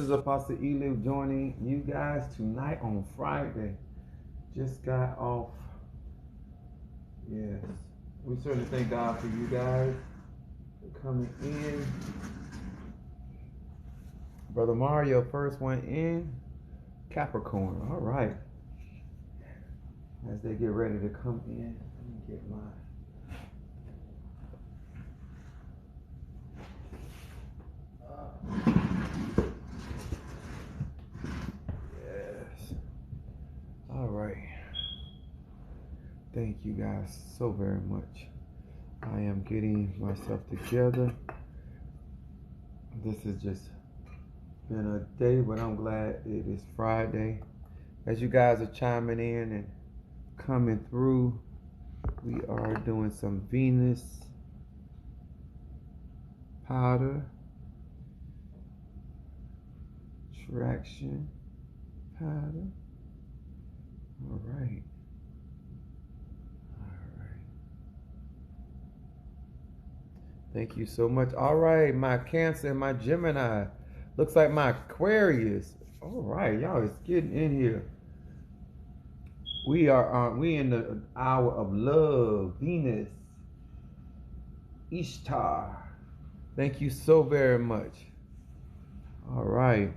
This is Apostle Ely joining you guys tonight on Friday. Just got off. Yes. We certainly thank God for you guys for coming in. Brother Mario first went in. Capricorn. All right. As they get ready to come in, let me get my. Yes. All right. Thank you guys so very much. I am getting myself together. This has just been a day, but I'm glad it is Friday. As you guys are chiming in and coming through, we are doing some Venus powder, traction powder. All right. Thank you so much. All right, my Cancer and my Gemini. Looks like my Aquarius. All right, y'all is getting in here. We in the hour of love, Venus, Ishtar. Thank you so very much. All right.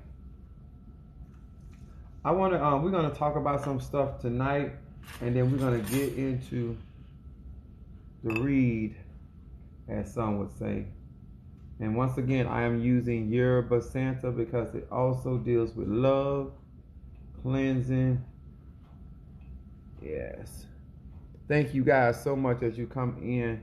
We're gonna talk about some stuff tonight, and then we're gonna get into the read, as some would say. And once again, I am using Yerba Santa because it also deals with love, cleansing. Yes. Thank you guys so much as you come in.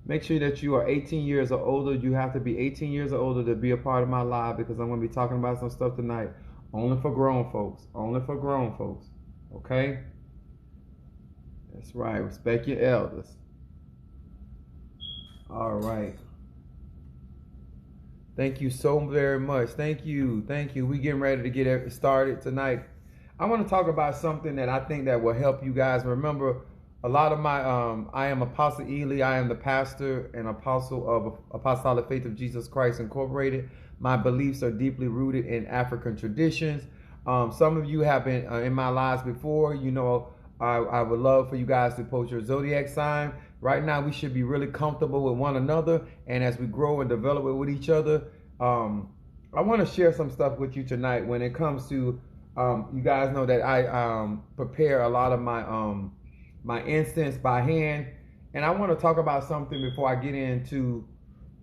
Make sure that you are 18 years or older. You have to be 18 years or older to be a part of my live, because I'm going to be talking about some stuff tonight. Only for grown folks. Only for grown folks. Okay? That's right. Respect your elders. All right. Thank you so very much. Thank you. Thank you. We getting ready to get started tonight. I want to talk about something that I think that will help you guys. Remember, a lot of my, I am Apostle Ely. I am the pastor and apostle of Apostolic Faith of Jesus Christ Incorporated. My beliefs are deeply rooted in African traditions. Some of you have been in my lives before. You know, I would love for you guys to post your zodiac sign. Right now, we should be really comfortable with one another. And as we grow and develop it with each other, I want to share some stuff with you tonight when it comes to, you guys know that I prepare a lot of my incense by hand. And I want to talk about something before I get into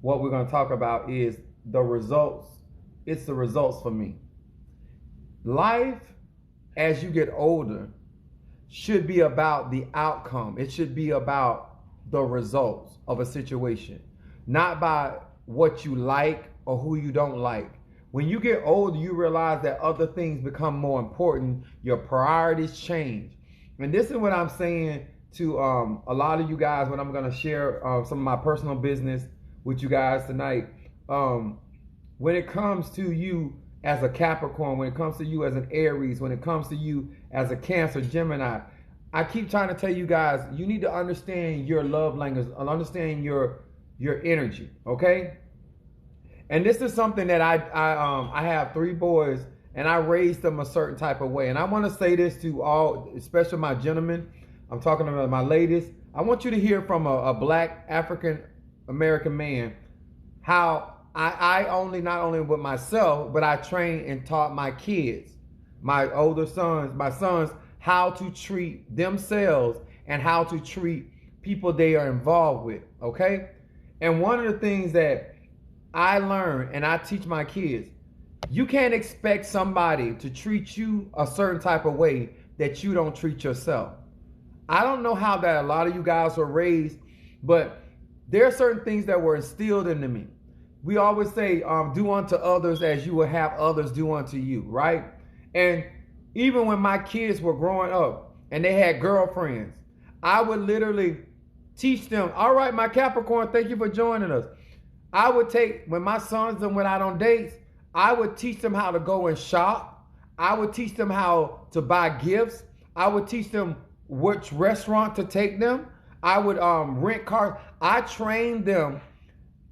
what we're going to talk about is the results. It's the results for me. Life, as you get older, should be about the outcome. It should be about the results of a situation, not by what you like or who you don't like. When you get older, you realize that other things become more important. Your priorities change. And this is what I'm saying to a lot of you guys when I'm going to share some of my personal business with you guys tonight. When it comes to you as a Capricorn, when it comes to you as an Aries, when it comes to you as a Cancer, Gemini, I keep trying to tell you guys, you need to understand your love language, understand your energy, okay? And this is something that I have 3 boys, and I raised them a certain type of way. And I want to say this to all, especially my gentlemen. I'm talking about my ladies. I want you to hear from a black African American man how I not only with myself, but I trained and taught my kids, my older sons, my sons, how to treat themselves and how to treat people they are involved with, okay? And one of the things that I learned and I teach my kids, you can't expect somebody to treat you a certain type of way that you don't treat yourself. I don't know how that a lot of you guys were raised, but there are certain things that were instilled into me. We always say, do unto others as you will have others do unto you, right? And even when my kids were growing up and they had girlfriends, I would literally teach them, all right, my Capricorn, thank you for joining us. I would take, when my sons went out on dates, I would teach them how to go and shop. I would teach them how to buy gifts. I would teach them which restaurant to take them. I would rent cars. I trained them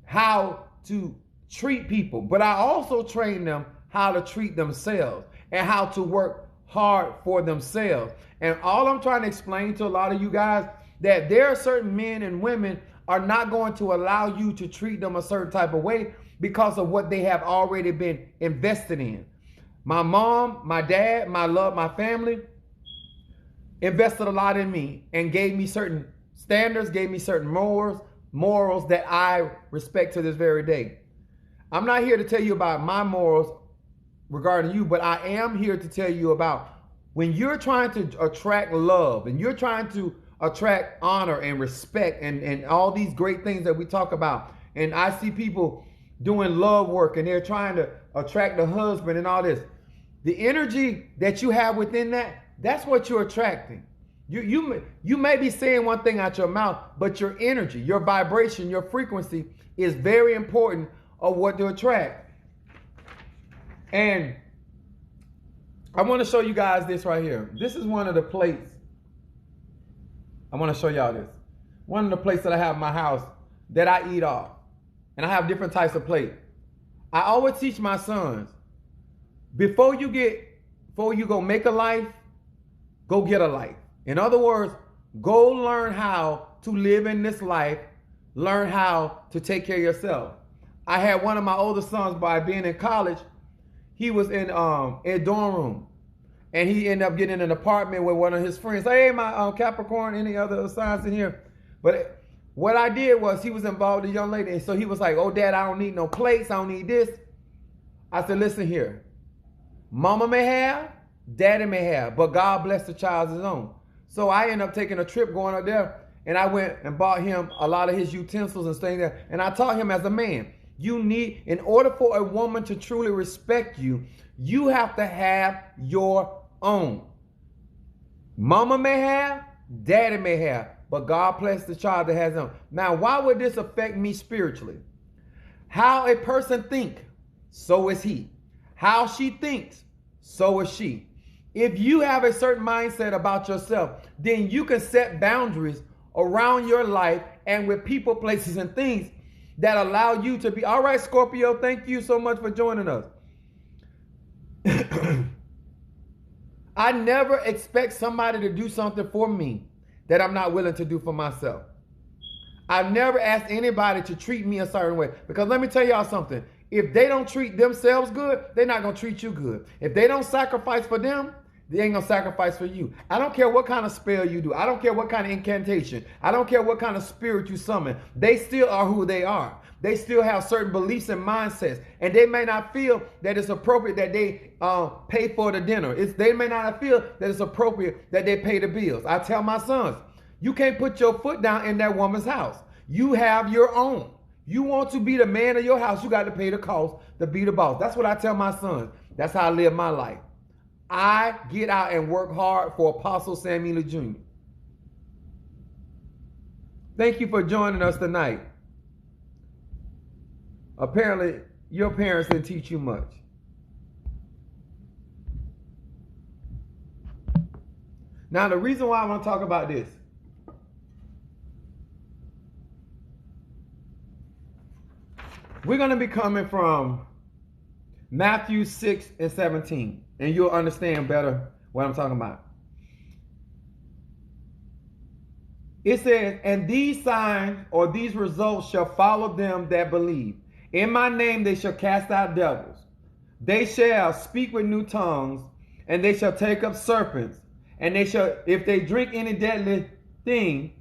how to treat people, but I also trained them how to treat themselves and how to work hard for themselves. And all I'm trying to explain to a lot of you guys, that there are certain men and women are not going to allow you to treat them a certain type of way because of what they have already been invested in. My mom, my dad, my love, my family invested a lot in me and gave me certain standards, gave me certain morals that I respect to this very day. I'm not here to tell you about my morals regarding you, but I am here to tell you about when you're trying to attract love and you're trying to attract honor and respect and all these great things that we talk about. And I see people doing love work and they're trying to attract a husband and all this. The energy that you have within that, that's what you're attracting. You may be saying one thing out your mouth, but your energy, your vibration, your frequency is very important of what to attract. And I want to show you guys this right here. This is one of the plates. I want to show y'all this. One of the plates that I have in my house that I eat off. And I have different types of plate. I always teach my sons, before you go make a life, go get a life. In other words, go learn how to live in this life, learn how to take care of yourself. I had one of my older sons, by being in college, he was in a dorm room. And he ended up getting an apartment with one of his friends. Hey, my Capricorn, any other signs in here? But what I did was, he was involved with a young lady. And so he was like, oh, Dad, I don't need no plates. I don't need this. I said, listen here. Mama may have, Daddy may have, but God bless the child's his own. So I ended up taking a trip going up there. And I went and bought him a lot of his utensils and things there. And I taught him as a man, you need, in order for a woman to truly respect you, you have to have your own. Mama may have, Daddy may have, but God bless the child that has them. Now, why would this affect me spiritually? How a person think, so is he. How she thinks, so is she. If you have a certain mindset about yourself, then you can set boundaries around your life and with people, places, and things that allow you to be, all right, Scorpio, thank you so much for joining us. I never expect somebody to do something for me that I'm not willing to do for myself. I've never asked anybody to treat me a certain way, because let me tell y'all something. If they don't treat themselves good, they're not going to treat you good. If they don't sacrifice for them, they ain't going to sacrifice for you. I don't care what kind of spell you do. I don't care what kind of incantation. I don't care what kind of spirit you summon. They still are who they are. They still have certain beliefs and mindsets. And they may not feel that it's appropriate that they pay for the dinner. They may not feel that it's appropriate that they pay the bills. I tell my sons, you can't put your foot down in that woman's house. You have your own. You want to be the man of your house, you got to pay the cost to be the boss. That's what I tell my sons. That's how I live my life. I get out and work hard for Apostle Samuel Jr. Thank you for joining us tonight. Apparently, your parents didn't teach you much. Now, the reason why I want to talk about this, we're going to be coming from Matthew 6 and 17, and you'll understand better what I'm talking about. It says, and these signs or these results shall follow them that believe. In my name they shall cast out devils. They shall speak with new tongues, and they shall take up serpents. And they shall, if they drink any deadly thing,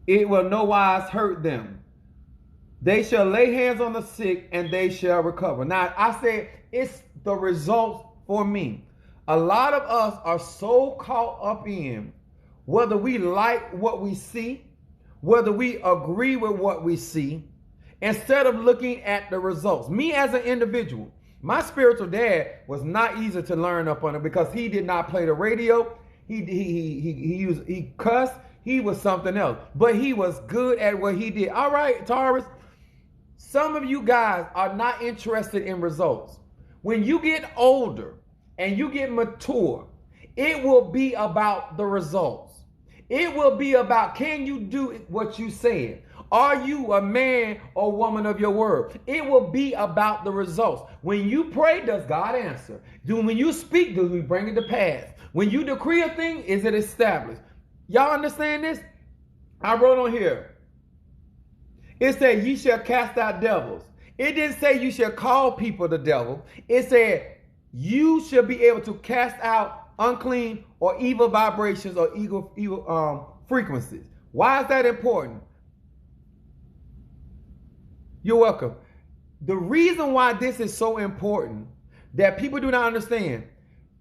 it will no wise hurt them. They shall lay hands on the sick and they shall recover. Now, I said it's the results for me. A lot of us are so caught up in whether we like what we see, whether we agree with what we see, instead of looking at the results. Me as an individual, my spiritual dad was not easy to learn up on it because he did not play the radio. He cussed. He was something else, but he was good at what he did. All right, Taurus. Some of you guys are not interested in results. When you get older and you get mature, it will be about the results. It will be about, can you do what you said? Are you a man or woman of your word? It will be about the results. When you pray, does God answer? When you speak, do we bring it to pass? When you decree a thing, is it established? Y'all understand this? I wrote on here. It said, ye shall cast out devils. It didn't say you shall call people the devil. It said, you shall be able to cast out unclean or evil vibrations or evil frequencies. Why is that important? You're welcome. The reason why this is so important that people do not understand,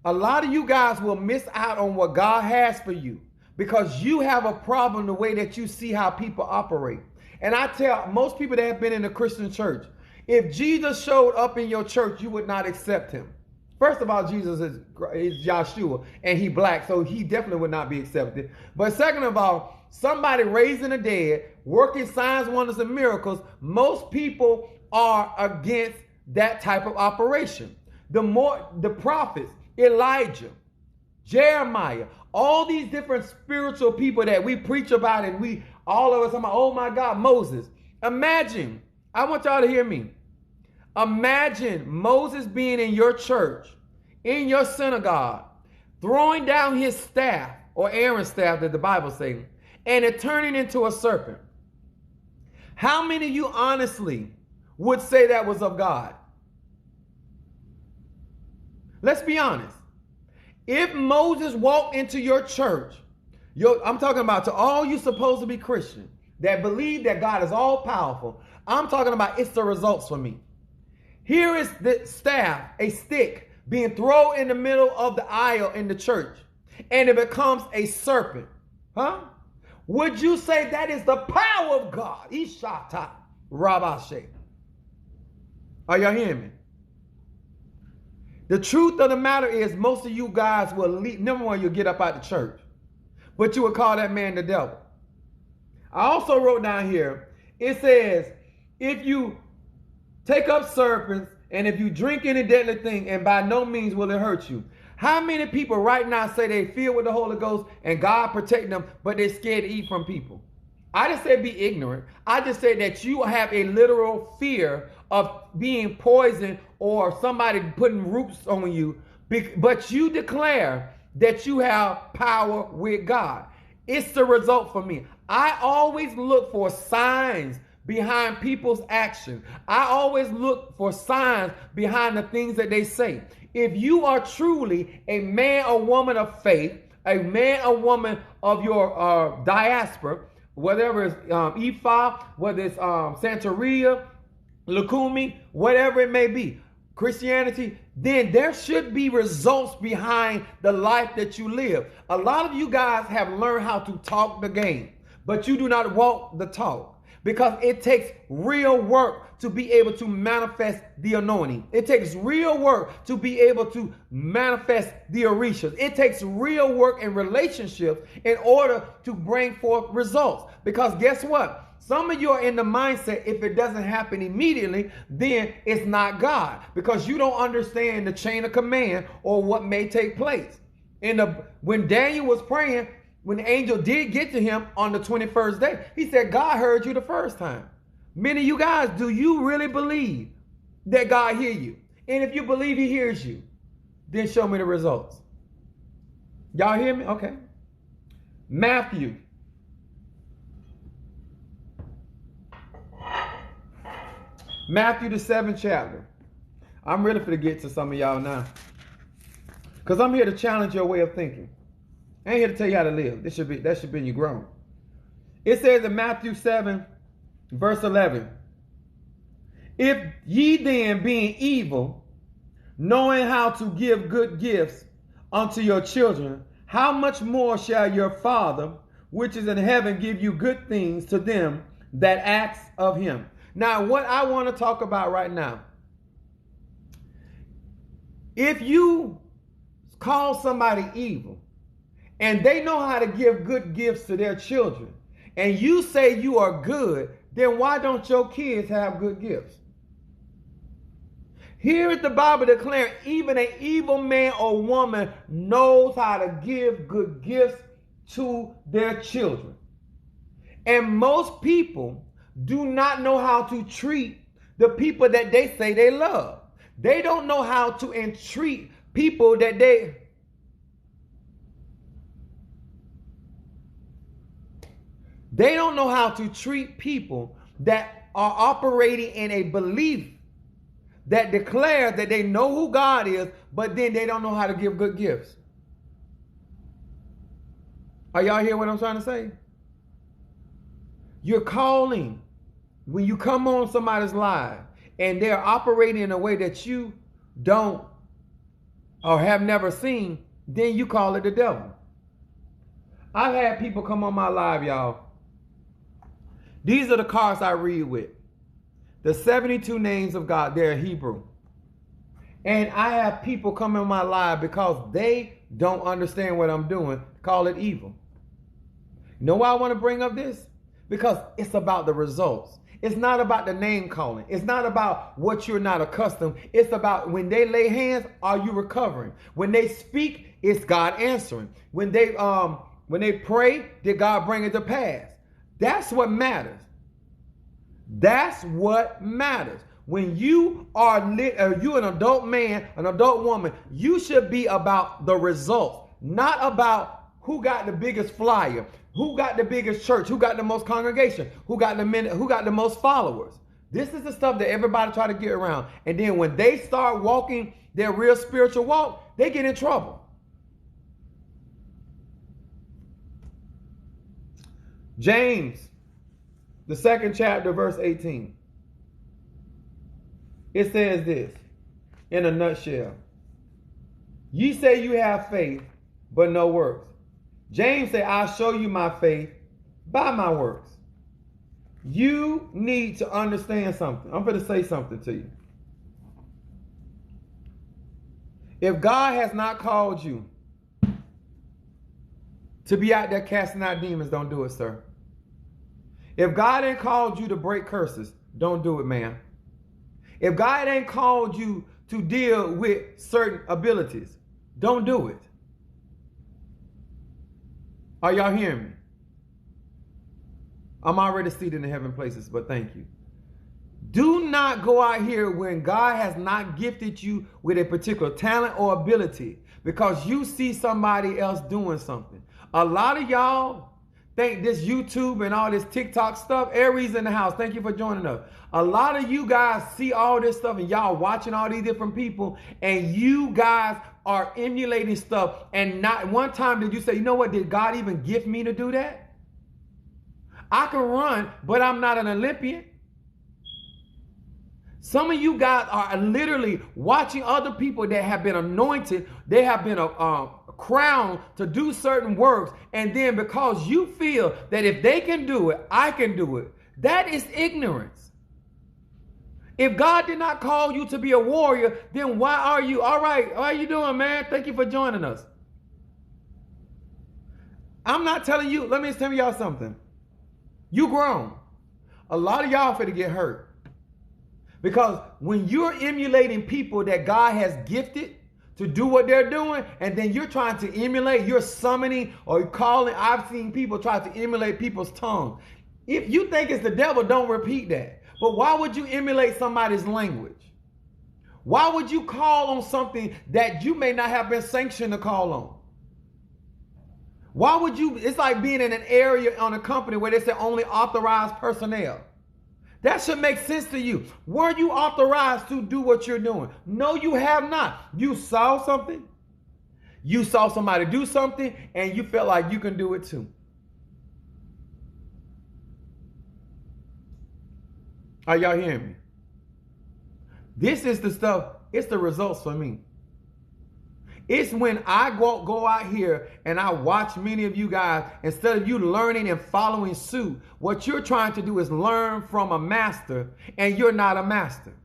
a lot of you guys will miss out on what God has for you because you have a problem the way that you see how people operate. And I tell most people that have been in the Christian church, if Jesus showed up in your church, you would not accept him. First of all, Jesus is Yahshua, and he black, so he definitely would not be accepted. But second of all, somebody raising the dead, working signs, wonders, and miracles, most people are against that type of operation. The prophets, Elijah, Jeremiah, all these different spiritual people that we preach about, and all of us, I'm like, oh my God, Moses. Imagine, I want y'all to hear me. Imagine Moses being in your church, in your synagogue, throwing down his staff, or Aaron's staff that the Bible says, and it turning into a serpent. How many of you honestly would say that was of God? Let's be honest. If Moses walked into your church, I'm talking about to all you supposed to be Christian that believe that God is all powerful, I'm talking about it's the results for me. Here is the staff, a stick, being thrown in the middle of the aisle in the church, and it becomes a serpent. Huh? Would you say that is the power of God? Ishata Rabashe. Are y'all hearing me? The truth of the matter is most of you guys will leave. Number one, you'll get up out the church, but you would call that man the devil. I also wrote down here, it says, if you take up serpents, and if you drink any deadly thing, and by no means will it hurt you. How many people right now say they filled with the Holy Ghost and God protect them, but they're scared to eat from people? I just said be ignorant. I just said that you have a literal fear of being poisoned or somebody putting roots on you, but you declare that you have power with God. It's the result for me. I always look for signs behind people's action. I always look for signs behind the things that they say. If you are truly a man or woman of faith, a man or woman of your diaspora, whatever it's Ifa, whether it's Santeria, Lukumi, whatever it may be, Christianity, then there should be results behind the life that you live. A lot of you guys have learned how to talk the game, but you do not walk the talk. Because it takes real work to be able to manifest the anointing. It takes real work to be able to manifest the orishas. It takes real work and relationships in order to bring forth results. Because guess what? Some of you are in the mindset, if it doesn't happen immediately, then it's not God. Because you don't understand the chain of command or what may take place. When Daniel was praying, when the angel did get to him on the 21st day, he said, God heard you the first time. Many of you guys, do you really believe that God hears you? And if you believe he hears you, then show me the results. Y'all hear me? Okay. Matthew. Matthew the 7th chapter. I'm ready to get to some of y'all now. Because I'm here to challenge your way of thinking. I ain't here to tell you how to live. That should be you grown. It says in Matthew 7, verse 11, if ye then being evil, knowing how to give good gifts unto your children, how much more shall your Father, which is in heaven, give you good things to them that ask of him? Now, what I want to talk about right now, if you call somebody evil, and they know how to give good gifts to their children, and you say you are good, then why don't your kids have good gifts? Here is the Bible declaring even an evil man or woman knows how to give good gifts to their children. And most people do not know how to treat the people that they say they love. They don't know how to entreat people that they don't know how to treat people that are operating in a belief that declares that they know who God is, but then they don't know how to give good gifts. Are y'all hear what I'm trying to say? You're calling when you come on somebody's live and they're operating in a way that you don't or have never seen, then you call it the devil. I've had people come on my live, y'all. These are the cards I read with. The 72 names of God, they're Hebrew. And I have people come in my live because they don't understand what I'm doing, call it evil. You know why I want to bring up this? Because it's about the results. It's not about the name calling. It's not about what you're not accustomed. It's about when they lay hands, are you recovering? When they speak, it's God answering. When they pray, did God bring it to pass? That's what matters. That's what matters. When you are you an adult man, an adult woman, you should be about the results, not about who got the biggest flyer, who got the biggest church, who got the most congregation, who got the most followers. This is the stuff that everybody try to get around. And then when they start walking their real spiritual walk, they get in trouble. James, the 2nd chapter, verse 18. It says this in a nutshell. Ye say you have faith, but no works. James said, I'll show you my faith by my works. You need to understand something. I'm going to say something to you. If God has not called you to be out there casting out demons, don't do it, sir. If God ain't called you to break curses, don't do it, man. If God ain't called you to deal with certain abilities, don't do it. Are y'all hearing me? I'm already seated in the heaven places, but thank you. Do not go out here when God has not gifted you with a particular talent or ability because you see somebody else doing something. A lot of y'all think this YouTube and all this TikTok stuff, Aries in the house, thank you for joining us. A lot of you guys see all this stuff and y'all watching all these different people and you guys are emulating stuff, and not one time did you say, you know what, did God even gift me to do that? I can run, but I'm not an Olympian. Some of you guys are literally watching other people that have been anointed, they have been crowned to do certain works, and then because you feel that if they can do it, I can do it. That is ignorance. If God did not call you to be a warrior, then why are you? All right, how are you doing, man? Thank you for joining us. I'm not telling you, let me tell y'all something. You grown. A lot of y'all finna get hurt. Because when you're emulating people that God has gifted to do what they're doing, and then you're trying to emulate, you're summoning or calling, I've seen people try to emulate people's tongue. If you think it's the devil, don't repeat that. But why would you emulate somebody's language? Why would you call on something that you may not have been sanctioned to call on? Why would you, it's like being in an area on a company where they say only authorized personnel. That should make sense to you. Were you authorized to do what you're doing? No, you have not. You saw something. You saw somebody do something and you felt like you can do it too. Are y'all hearing me? This is the stuff, it's the results for me. It's when I go out here and I watch many of you guys, instead of you learning and following suit, what you're trying to do is learn from a master, and you're not a master.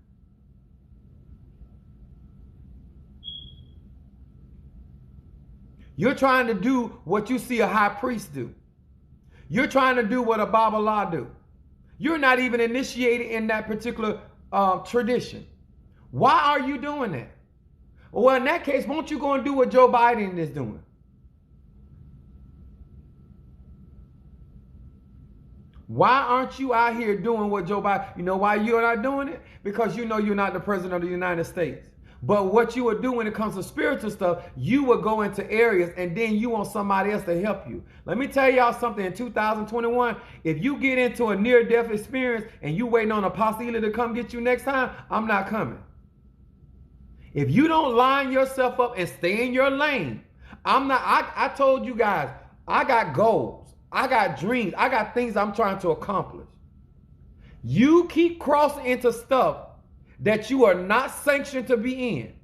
You're trying to do what you see a high priest do. You're trying to do what a Babala do. You're not even initiated in that particular tradition. Why are you doing that? Well, in that case, won't you go and do what Joe Biden is doing? Why aren't you out here doing what Joe Biden? You know why you're not doing it? Because you know you're not the president of the United States. But what you would do when it comes to spiritual stuff, you would go into areas and then you want somebody else to help you. Let me tell y'all something. In 2021, if you get into a near-death experience and you waiting on Apostle Ely to come get you next time, I'm not coming. If you don't line yourself up and stay in your lane, I'm not. I told you guys, I got goals. I got dreams. I got things I'm trying to accomplish. You keep crossing into stuff that you are not sanctioned to be in.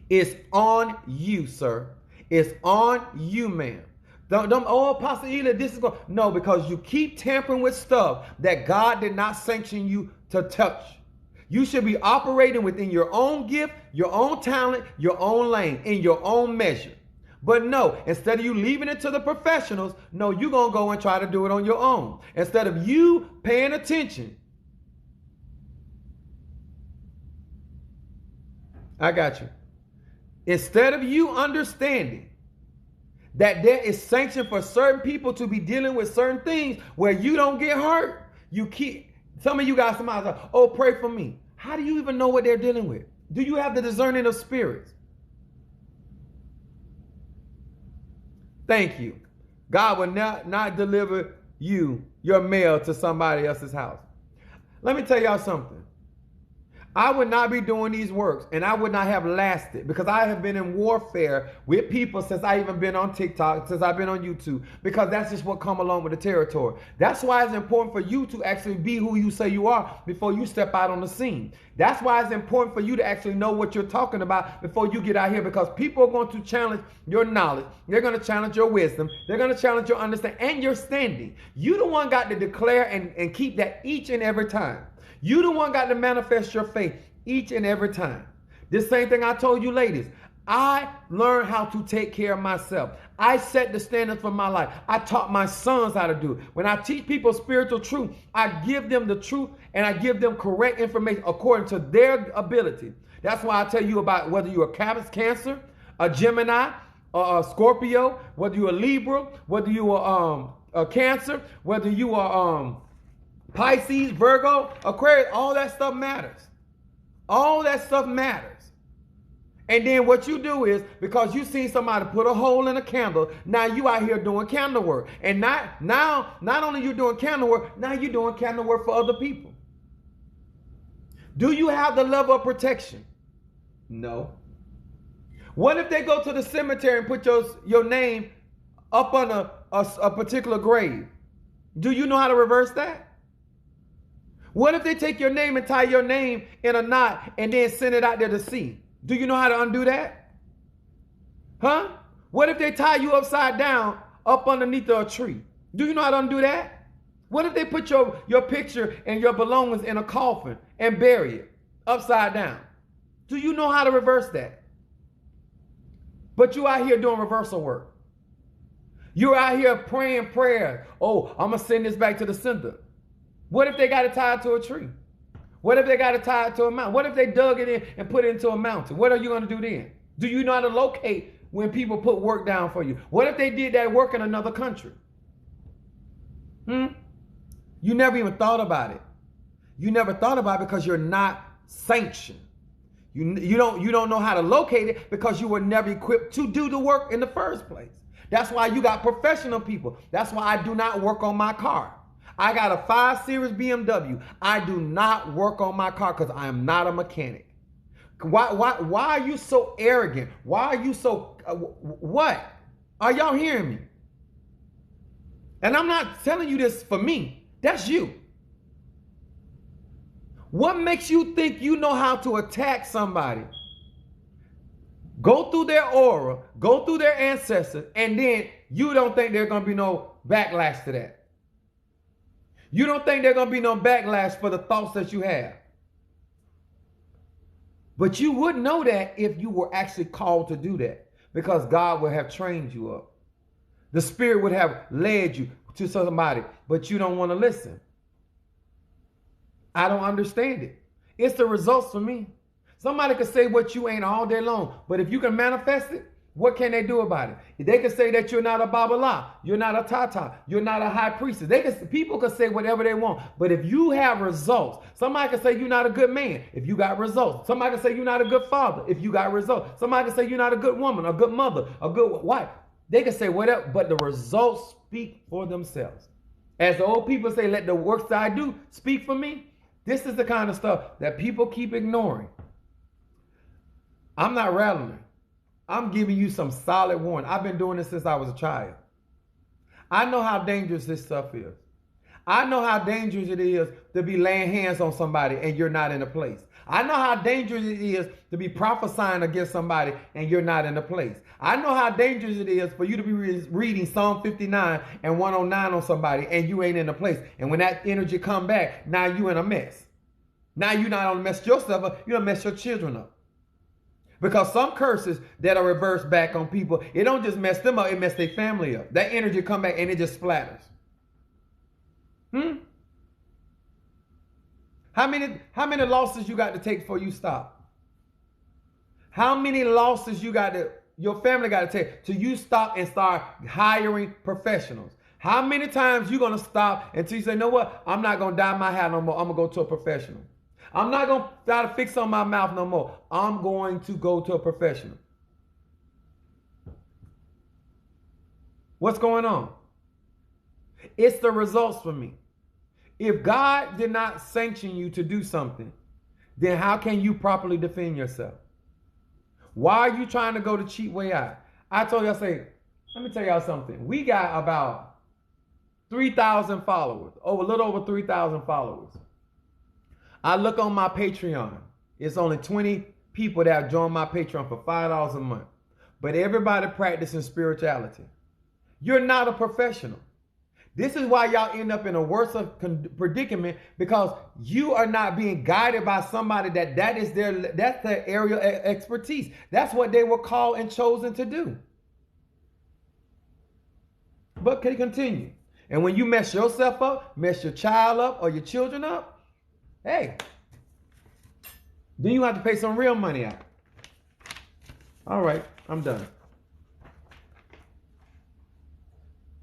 It's on you, sir. It's on you, ma'am. Apostle Ely, this is going. No, because you keep tampering with stuff that God did not sanction you to touch. You should be operating within your own gift, your own talent, your own lane, in your own measure. But no, instead of you leaving it to the professionals, no, you're going to go and try to do it on your own. Instead of you paying attention. I got you. Instead of you understanding that there is sanction for certain people to be dealing with certain things where you don't get hurt, you keep, some of you guys, somebody's like, oh, pray for me. How do you even know what they're dealing with? Do you have the discerning of spirits? Thank you. God will not deliver your mail to somebody else's house. Let me tell y'all something. I would not be doing these works and I would not have lasted because I have been in warfare with people since I even been on TikTok, since I've been on YouTube, because that's just what come along with the territory. That's why it's important for you to actually be who you say you are before you step out on the scene. That's why it's important for you to actually know what you're talking about before you get out here, because people are going to challenge your knowledge. They're going to challenge your wisdom. They're going to challenge your understanding and your standing. You the one got to declare and keep that each and every time. You the one got to manifest your faith each and every time. This same thing I told you ladies. I learned how to take care of myself. I set the standards for my life. I taught my sons how to do it. When I teach people spiritual truth, I give them the truth and I give them correct information according to their ability. That's why I tell you about whether you're a Cancer, a Gemini, a Scorpio, whether you're a Libra, whether you are a Cancer, whether you are Pisces, Virgo, Aquarius, all that stuff matters. All that stuff matters. And then what you do is, because you seen somebody put a hole in a candle, now you out here doing candle work. And not only you doing candle work, now you're doing candle work for other people. Do you have the level of protection? No. What if they go to the cemetery and put your name up on a particular grave? Do you know how to reverse that? What if they take your name and tie your name in a knot and then send it out there to sea? Do you know how to undo that? Huh? What if they tie you upside down up underneath a tree? Do you know how to undo that? What if they put your picture and your belongings in a coffin and bury it upside down? Do you know how to reverse that? But you out here doing reversal work. You're out here praying prayers. Oh, I'm going to send this back to the sender. What if they got it tied to a tree? What if they got it tied to a mountain? What if they dug it in and put it into a mountain? What are you going to do then? Do you know how to locate when people put work down for you? What if they did that work in another country? You never even thought about it. You never thought about it because you're not sanctioned. You don't know how to locate it because you were never equipped to do the work in the first place. That's why you got professional people. That's why I do not work on my car. I got a 5 Series BMW. I do not work on my car because I am not a mechanic. Why are you so arrogant? Why are you so, what? Are y'all hearing me? And I'm not telling you this for me. That's you. What makes you think you know how to attack somebody? Go through their aura, go through their ancestors, and then you don't think there's going to be no backlash to that. You don't think there's going to be no backlash for the thoughts that you have. But you would know that if you were actually called to do that, because God would have trained you up. The Spirit would have led you to somebody, but you don't want to listen. I don't understand it. It's the results for me. Somebody could say what you ain't all day long, but if you can manifest it, What can they do about it? They can say that you're not a Babala, you're not a Tata, you're not a high priestess. People can say whatever they want, but if you have results, somebody can say you're not a good man if you got results. Somebody can say you're not a good father if you got results. Somebody can say you're not a good woman, a good mother, a good wife. They can say whatever, but the results speak for themselves. As the old people say, let the works that I do speak for me. This is the kind of stuff that people keep ignoring. I'm not rattling. I'm giving you some solid warning. I've been doing this since I was a child. I know how dangerous this stuff is. I know how dangerous it is to be laying hands on somebody and you're not in a place. I know how dangerous it is to be prophesying against somebody and you're not in a place. I know how dangerous it is for you to be reading Psalm 59 and 109 on somebody and you ain't in a place. And when that energy come back, now you in a mess. Now you not only messed yourself up, you done messed your children up. Because some curses that are reversed back on people, it don't just mess them up, it mess their family up. That energy come back and it just splatters. How many losses you got to take before you stop? How many losses your family got to take till you stop and start hiring professionals? How many times you gonna stop until you say, you know what? I'm not gonna dye my hair no more. I'm gonna go to a professional. I'm not going to try to fix on my mouth no more. I'm going to go to a professional. What's going on? It's the results for me. If God did not sanction you to do something, then how can you properly defend yourself? Why are you trying to go the cheap way out? I told you, let me tell y'all something. We got about 3,000 followers, a little over 3,000 followers. I look on my Patreon. It's only 20 people that have joined my Patreon for $5 a month. But everybody practicing spirituality. You're not a professional. This is why y'all end up in a worse predicament, because you are not being guided by somebody that's their area of expertise. That's what they were called and chosen to do. But can continue. And when you mess yourself up, mess your child up or your children up, hey, then you have to pay some real money out. All right, I'm done.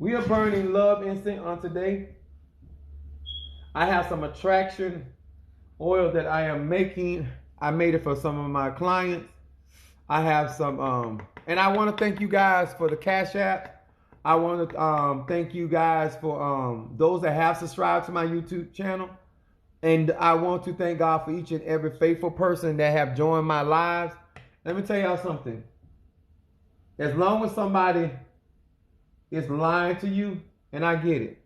We are burning love incense on today. I have some attraction oil that I am making. I made it for some of my clients. I have some, and I want to thank you guys for the Cash App. I want to thank you guys for those that have subscribed to my YouTube channel. And I want to thank God for each and every faithful person that have joined my lives. Let me tell y'all something. As long as somebody is lying to you, and I get it,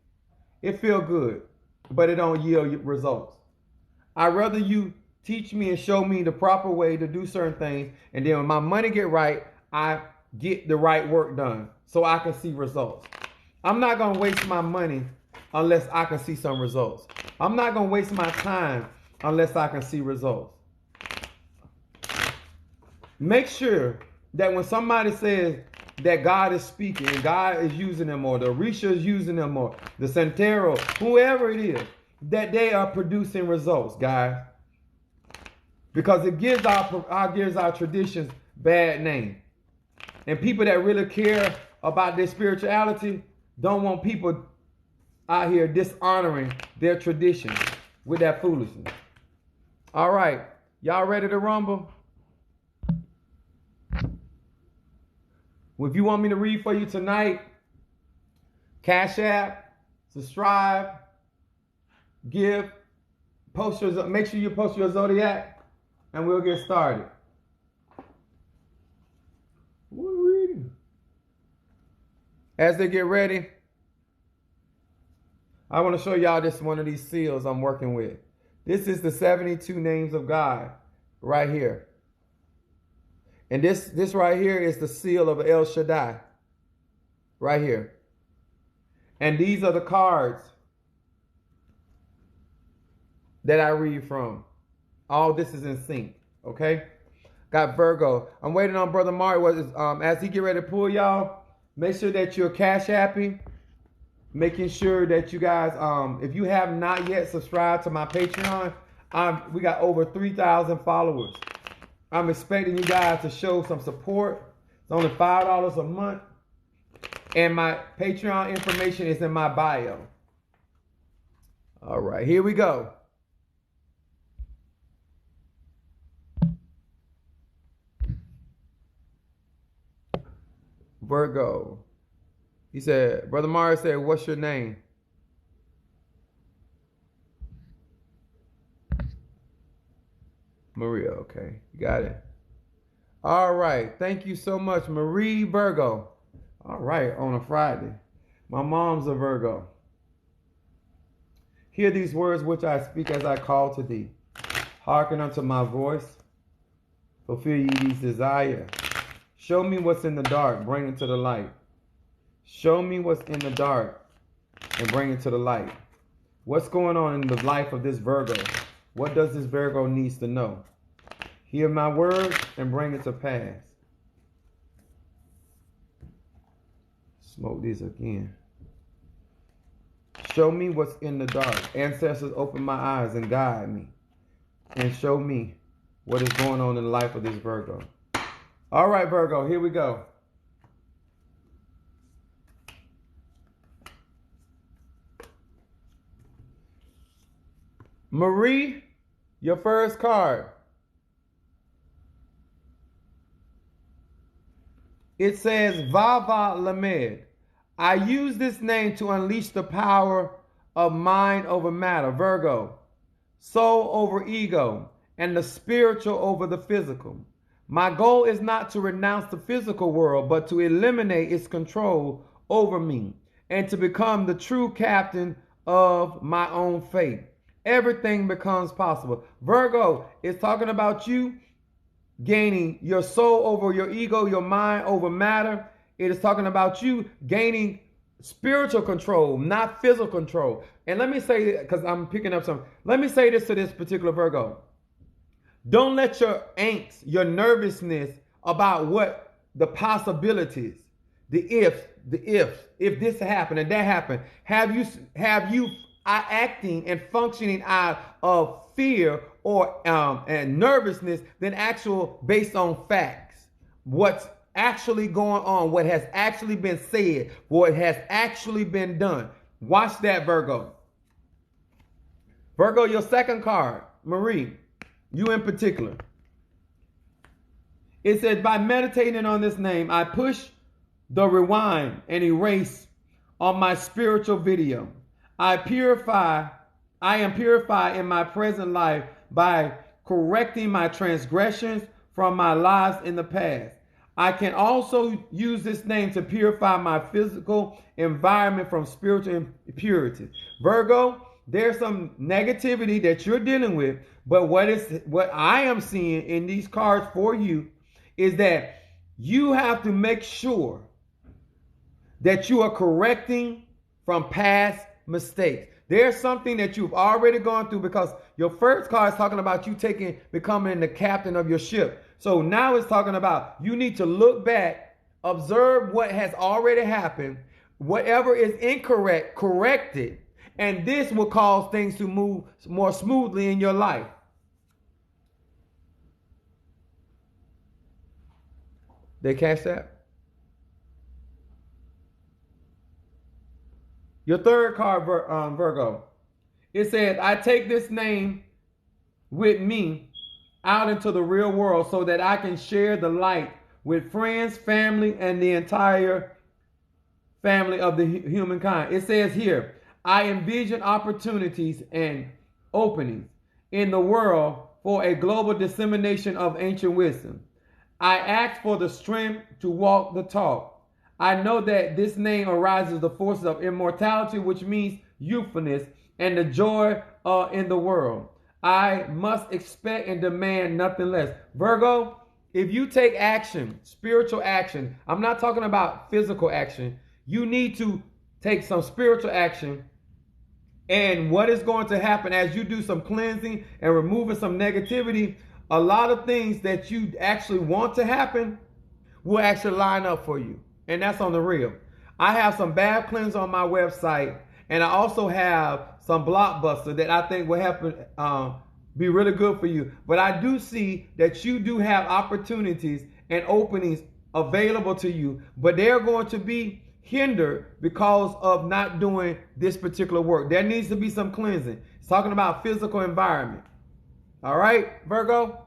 it feel good, but it don't yield results. I'd rather you teach me and show me the proper way to do certain things, and then when my money get right, I get the right work done so I can see results. I'm not going to waste my money unless I can see some results. I'm not going to waste my time unless I can see results. Make sure that when somebody says that God is speaking and God is using them, or the Orisha is using them, or the Santero, whoever it is, that they are producing results, guys. Because it gives our traditions bad name. And people that really care about their spirituality don't want people out here dishonoring their traditions with that foolishness. All right, y'all ready to rumble? Well, if you want me to read for you tonight, Cash App, subscribe, give, make sure you post your zodiac, and we'll get started. What are we reading? As they get ready, I want to show y'all this one of these seals I'm working with. This is the 72 names of God right here. And this right here is the seal of El Shaddai. Right here. And these are the cards that I read from. All this is in sync. Okay? Got Virgo. I'm waiting on Brother Mario. As he get ready to pull y'all, make sure that you're Cash Apping. Making sure that you guys, if you have not yet subscribed to my Patreon, we got over 3,000 followers. I'm expecting you guys to show some support, It's only $5 a month. And my Patreon information is in my bio. All right, here we go. Virgo. He said, Brother Mario said, what's your name? Maria, okay. You got it. All right. Thank you so much, Marie Virgo. All right, on a Friday. My mom's a Virgo. Hear these words which I speak as I call to thee. Hearken unto my voice. Fulfill ye these desires. Show me what's in the dark, bring it to the light. Show me what's in the dark and bring it to the light. What's going on in the life of this Virgo? What does this Virgo needs to know? Hear my word and bring it to pass. Smoke these again. Show me what's in the dark. Ancestors, open my eyes and guide me. And show me what is going on in the life of this Virgo. All right, Virgo, here we go. Marie, your first card. It says Vava Lamed. I use this name to unleash the power of mind over matter, Virgo, soul over ego, and the spiritual over the physical. My goal is not to renounce the physical world, but to eliminate its control over me and to become the true captain of my own fate. Everything becomes possible. Virgo is talking about you gaining your soul over your ego, your mind over matter. It is talking about you gaining spiritual control, not physical control. And let me say, because I'm picking up something, let me say this to this particular Virgo. Don't let your angst, your nervousness about what the possibilities, if this happened and that happened, have you acting and functioning out of fear or and nervousness than actual based on facts. What's actually going on, what has actually been said, what has actually been done. Watch that, Virgo. Virgo, your second card, Marie, you in particular. It says, by meditating on this name, I push the rewind and erase on my spiritual video. I am purified in my present life by correcting my transgressions from my lives in the past. I can also use this name to purify my physical environment from spiritual impurity. Virgo, there's some negativity that you're dealing with, but what I am seeing in these cards for you is that you have to make sure that you are correcting from past mistakes. There's something that you've already gone through, because your first card is talking about you becoming the captain of your ship. So now it's talking about you need to look back, observe what has already happened, whatever is incorrect, correct it, and this will cause things to move more smoothly in your life. They catch that? Your third card, Virgo, it says, I take this name with me out into the real world so that I can share the light with friends, family, and the entire family of the humankind. It says here, I envision opportunities and openings in the world for a global dissemination of ancient wisdom. I ask for the strength to walk the talk. I know that this name arises the forces of immortality, which means youthfulness and the joy in the world. I must expect and demand nothing less. Virgo, if you take action, spiritual action, I'm not talking about physical action. You need to take some spiritual action. And what is going to happen as you do some cleansing and removing some negativity, a lot of things that you actually want to happen will actually line up for you. And that's on the real. I have some bath cleanse on my website, and I also have some blockbuster that I think will help be really good for you. But I do see that you do have opportunities and openings available to you, but they're going to be hindered because of not doing this particular work. There needs to be some cleansing. It's talking about physical environment. All right, Virgo?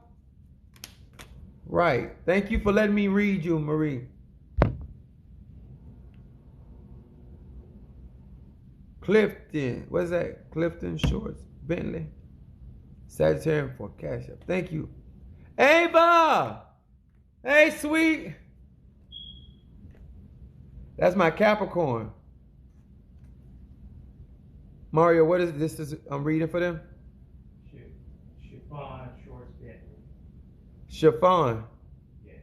Right. Thank you for letting me read you, Marie. Clifton. What's that? Clifton Shorts. Bentley. Sagittarius for Cash App. Thank you. Ava! Hey, sweet. That's my Capricorn. Mario, what is this? I'm reading for them? Chiffon Shorts Bentley. Chiffon. Yes.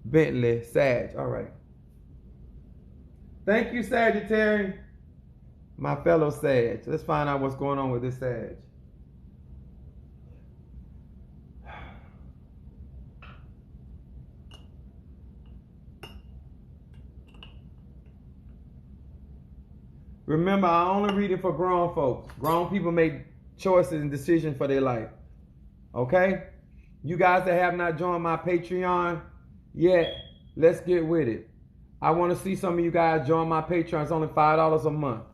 Bentley. Sag. All right. Thank you, Sagittarius. My fellow Sag. Let's find out what's going on with this Sag. Remember, I only read it for grown folks. Grown people make choices and decisions for their life. Okay? You guys that have not joined my Patreon yet, let's get with it. I want to see some of you guys join my Patreon. It's only $5 a month.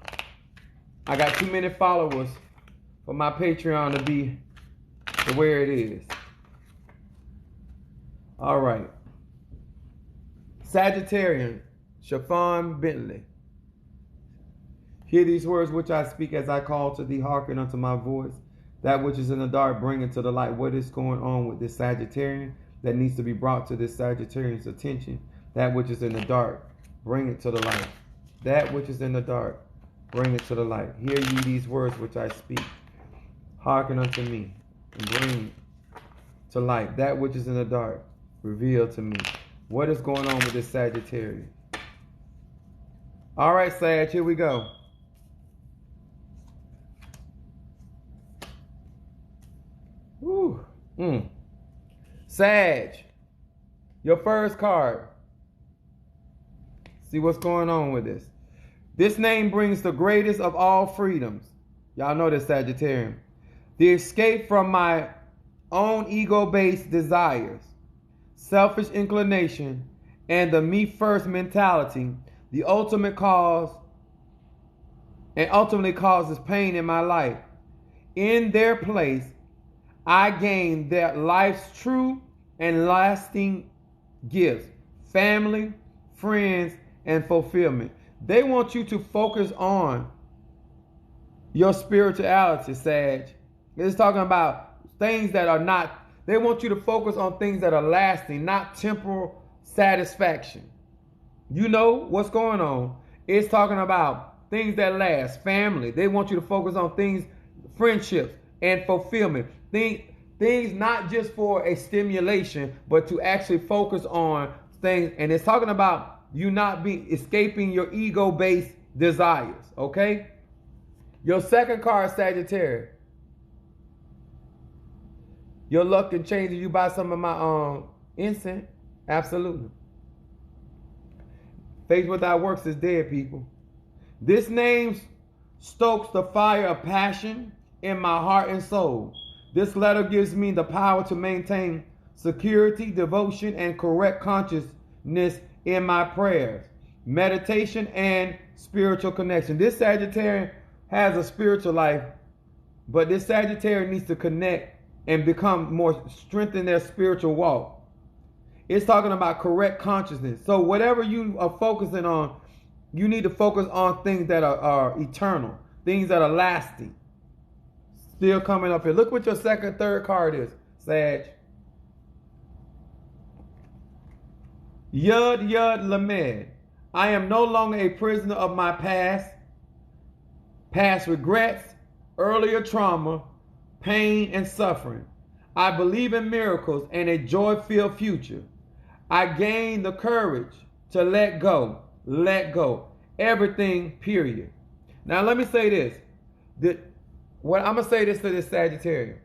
I got too many followers for my Patreon to be to where it is. All right. Sagittarian, Chiffon Bentley. Hear these words which I speak as I call to thee, hearken unto my voice. That which is in the dark, bring it to the light. What is going on with this Sagittarian that needs to be brought to this Sagittarian's attention? That which is in the dark, bring it to the light. That which is in the dark, bring it to the light. Hear ye these words which I speak. Hearken unto me, and bring to light. That which is in the dark, reveal to me. What is going on with this Sagittarian? All right, Sag, here we go. Woo. Sag, your first card. See what's going on with this. This name brings the greatest of all freedoms. Y'all know this, Sagittarius. The escape from my own ego-based desires, selfish inclination, and the me-first mentality, the ultimate cause, and ultimately causes pain in my life. In their place, I gain that life's true and lasting gifts, family, friends, and fulfillment. They want you to focus on your spirituality, Sag. It's talking about things that are not, they want you to focus on things that are lasting, not temporal satisfaction. You know what's going on. It's talking about things that last, family. They want you to focus on things, friendships, and fulfillment. Things not just for a stimulation, but to actually focus on things. And it's talking about you not be escaping your ego-based desires, okay? Your second card, Sagittarius. Your luck can change if you buy some of my incense. Absolutely. Faith without works is dead, people. This name stokes the fire of passion in my heart and soul. This letter gives me the power to maintain security, devotion, and correct consciousness in my prayers, meditation, and spiritual connection. This Sagittarius has a spiritual life, but this Sagittarius needs to connect and become more, strengthen their spiritual walk. It's talking about correct consciousness. So whatever you are focusing on, you need to focus on things that are eternal, things that are lasting. Still coming up here. Look what your second, third card is, Sag. Yud Yud Lamed. I am no longer a prisoner of my past regrets, earlier trauma, pain, and suffering. I believe in miracles and a joy-filled future. I gain the courage to let go everything, period. Now let me say this. I'm going to say this to this Sagittarius.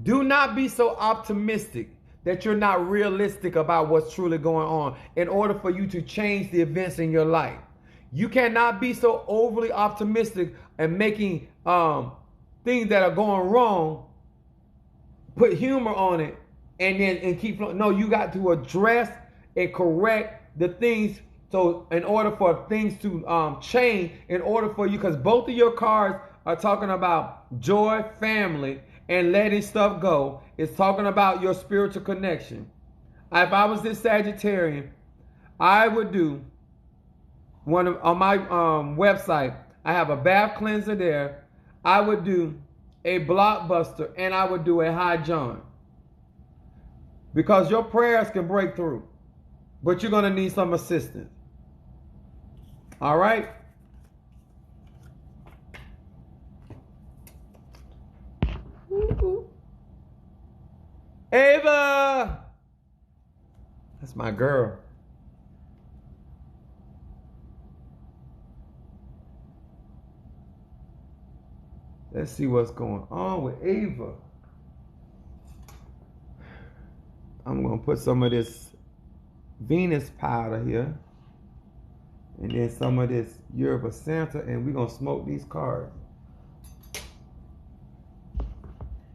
Do not be so optimistic that you're not realistic about what's truly going on in order for you to change the events in your life. You cannot be so overly optimistic and making things that are going wrong, put humor on it, and keep flowing. No, you got to address and correct the things. So in order for things to change, in order for you, because both of your cards are talking about joy, family, and letting stuff go. It's talking about your spiritual connection. If I was this Sagittarian, I would do on my website. I have a bath cleanser there. I would do a blockbuster, and I would do a high John. Because your prayers can break through, but you're going to need some assistance. All right? Ava! That's my girl. Let's see what's going on with Ava. I'm going to put some of this Venus powder here. And then some of this Yerba Santa. And we're going to smoke these cards.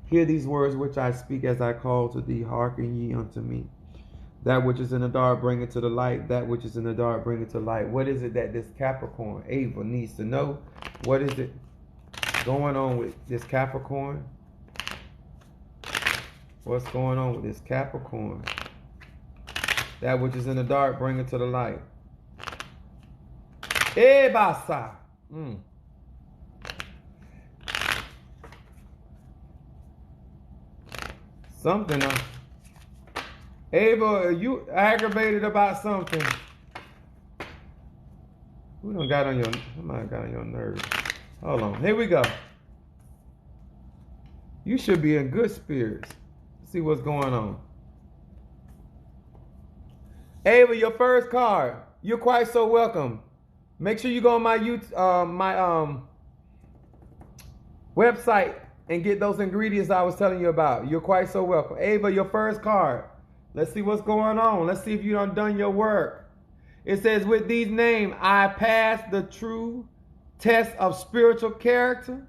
Hear these words which I speak as I call to thee. Hearken ye unto me. That which is in the dark, bring it to the light. That which is in the dark, bring it to light. What is it that this Capricorn, Ava, needs to know? What is it going on with this Capricorn? What's going on with this Capricorn? That which is in the dark, bring it to the light. Ebasa. Something. Ava, are you aggravated about something? Who done got on your? Somebody got on your nerves. Hold on. Here we go. You should be in good spirits. See what's going on. Ava, your first card. You're quite so welcome. Make sure you go on my website and get those ingredients I was telling you about. You're quite so welcome. Ava, your first card. Let's see what's going on. Let's see if you done your work. It says, with these names, I passed the true test of spiritual character.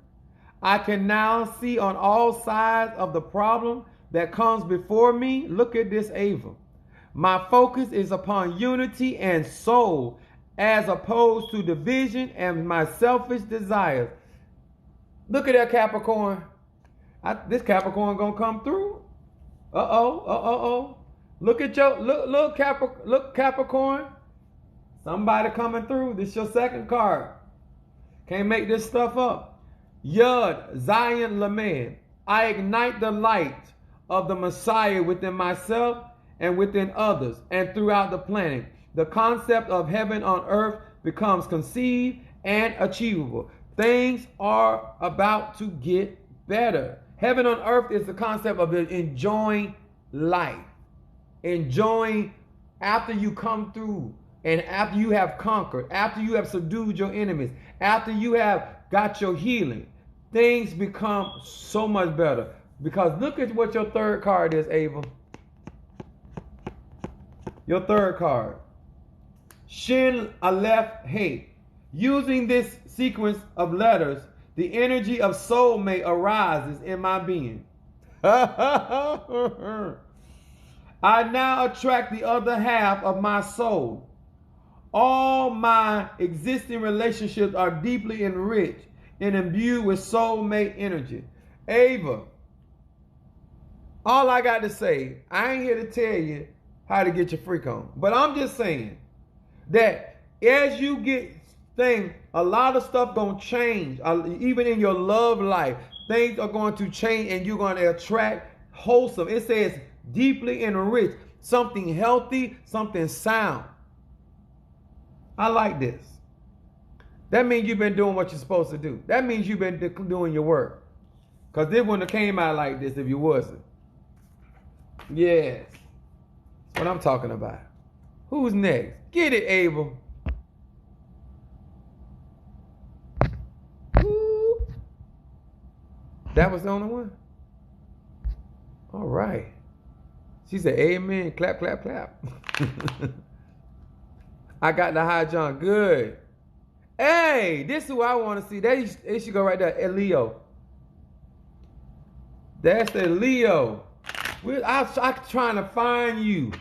I can now see on all sides of the problem that comes before me. Look at this, Ava. My focus is upon unity and soul as opposed to division and my selfish desires. Look at that, Capricorn. This Capricorn gonna come through. Look at your look Capricorn. Somebody coming through. This is your second card. Can't make this stuff up. Yud Zion Lamed. I ignite the light of the Messiah within myself and within others and throughout the planet. The concept of heaven on earth becomes conceived and achievable. Things are about to get better. Heaven on earth is the concept of enjoying life. Enjoying after you come through and after you have conquered, after you have subdued your enemies, after you have got your healing, things become so much better. Because look at what your third card is, Ava. Your third card. Shin Aleph Hey. Using this sequence of letters, the energy of soulmate arises in my being. I now attract the other half of my soul. All my existing relationships are deeply enriched and imbued with soulmate energy. Ava, all I got to say, I ain't here to tell you how to get your freak on, but I'm just saying that as you get things, a lot of stuff gonna change. Even in your love life, things are going to change, and you're going to attract wholesome. It says deeply enriched, something healthy, something sound. I like this. That means you've been doing what you're supposed to do. That means you've been doing your work. Because this wouldn't have came out like this if you wasn't. Yes. That's what I'm talking about. Who's next? Get it, Abel. Ooh. That was the only one? All right. She said, amen. Clap, clap, clap. I got the high John. Good. Hey, this is who I want to see. They should go right there. Leo. That's the Leo. I'm trying to find you.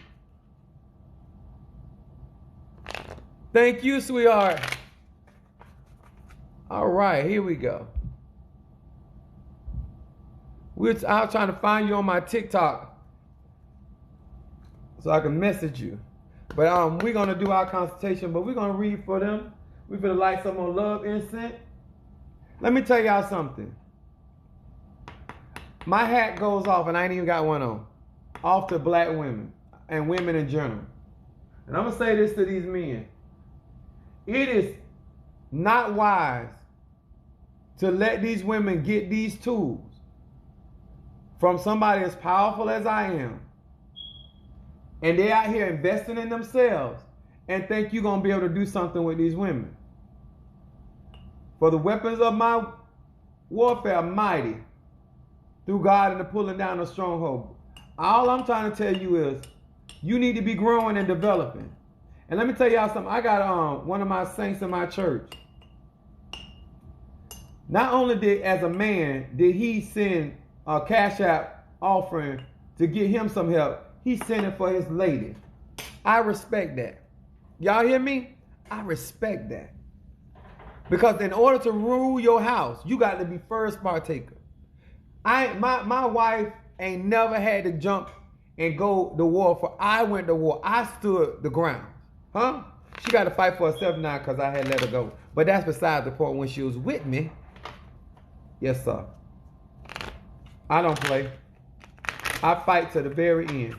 Thank you, sweetheart. All right, here we go. I'm trying to find you on my TikTok so I can message you. But we're going to do our consultation, but we're going to read for them. We're going to light some more love incense. Let me tell y'all something. My hat goes off, and I ain't even got one on. Off to black women and women in general. And I'm going to say this to these men. It is not wise to let these women get these tools from somebody as powerful as I am, and they're out here investing in themselves and think you're going to be able to do something with these women. For the weapons of my warfare are mighty through God and the pulling down of stronghold. All I'm trying to tell you is you need to be growing and developing. And let me tell y'all something. I got one of my saints in my church. Not only did, as a man, did he send a Cash App offering to get him some help, he sent it for his lady. I respect that. Y'all hear me? I respect that. Because in order to rule your house, you got to be first partaker. My wife ain't never had to jump and go to war for. I went to war. I stood the ground. Huh? She got to fight for herself now because I had let her go. But that's beside the point. When she was with me, yes, sir. I don't play. I fight to the very end.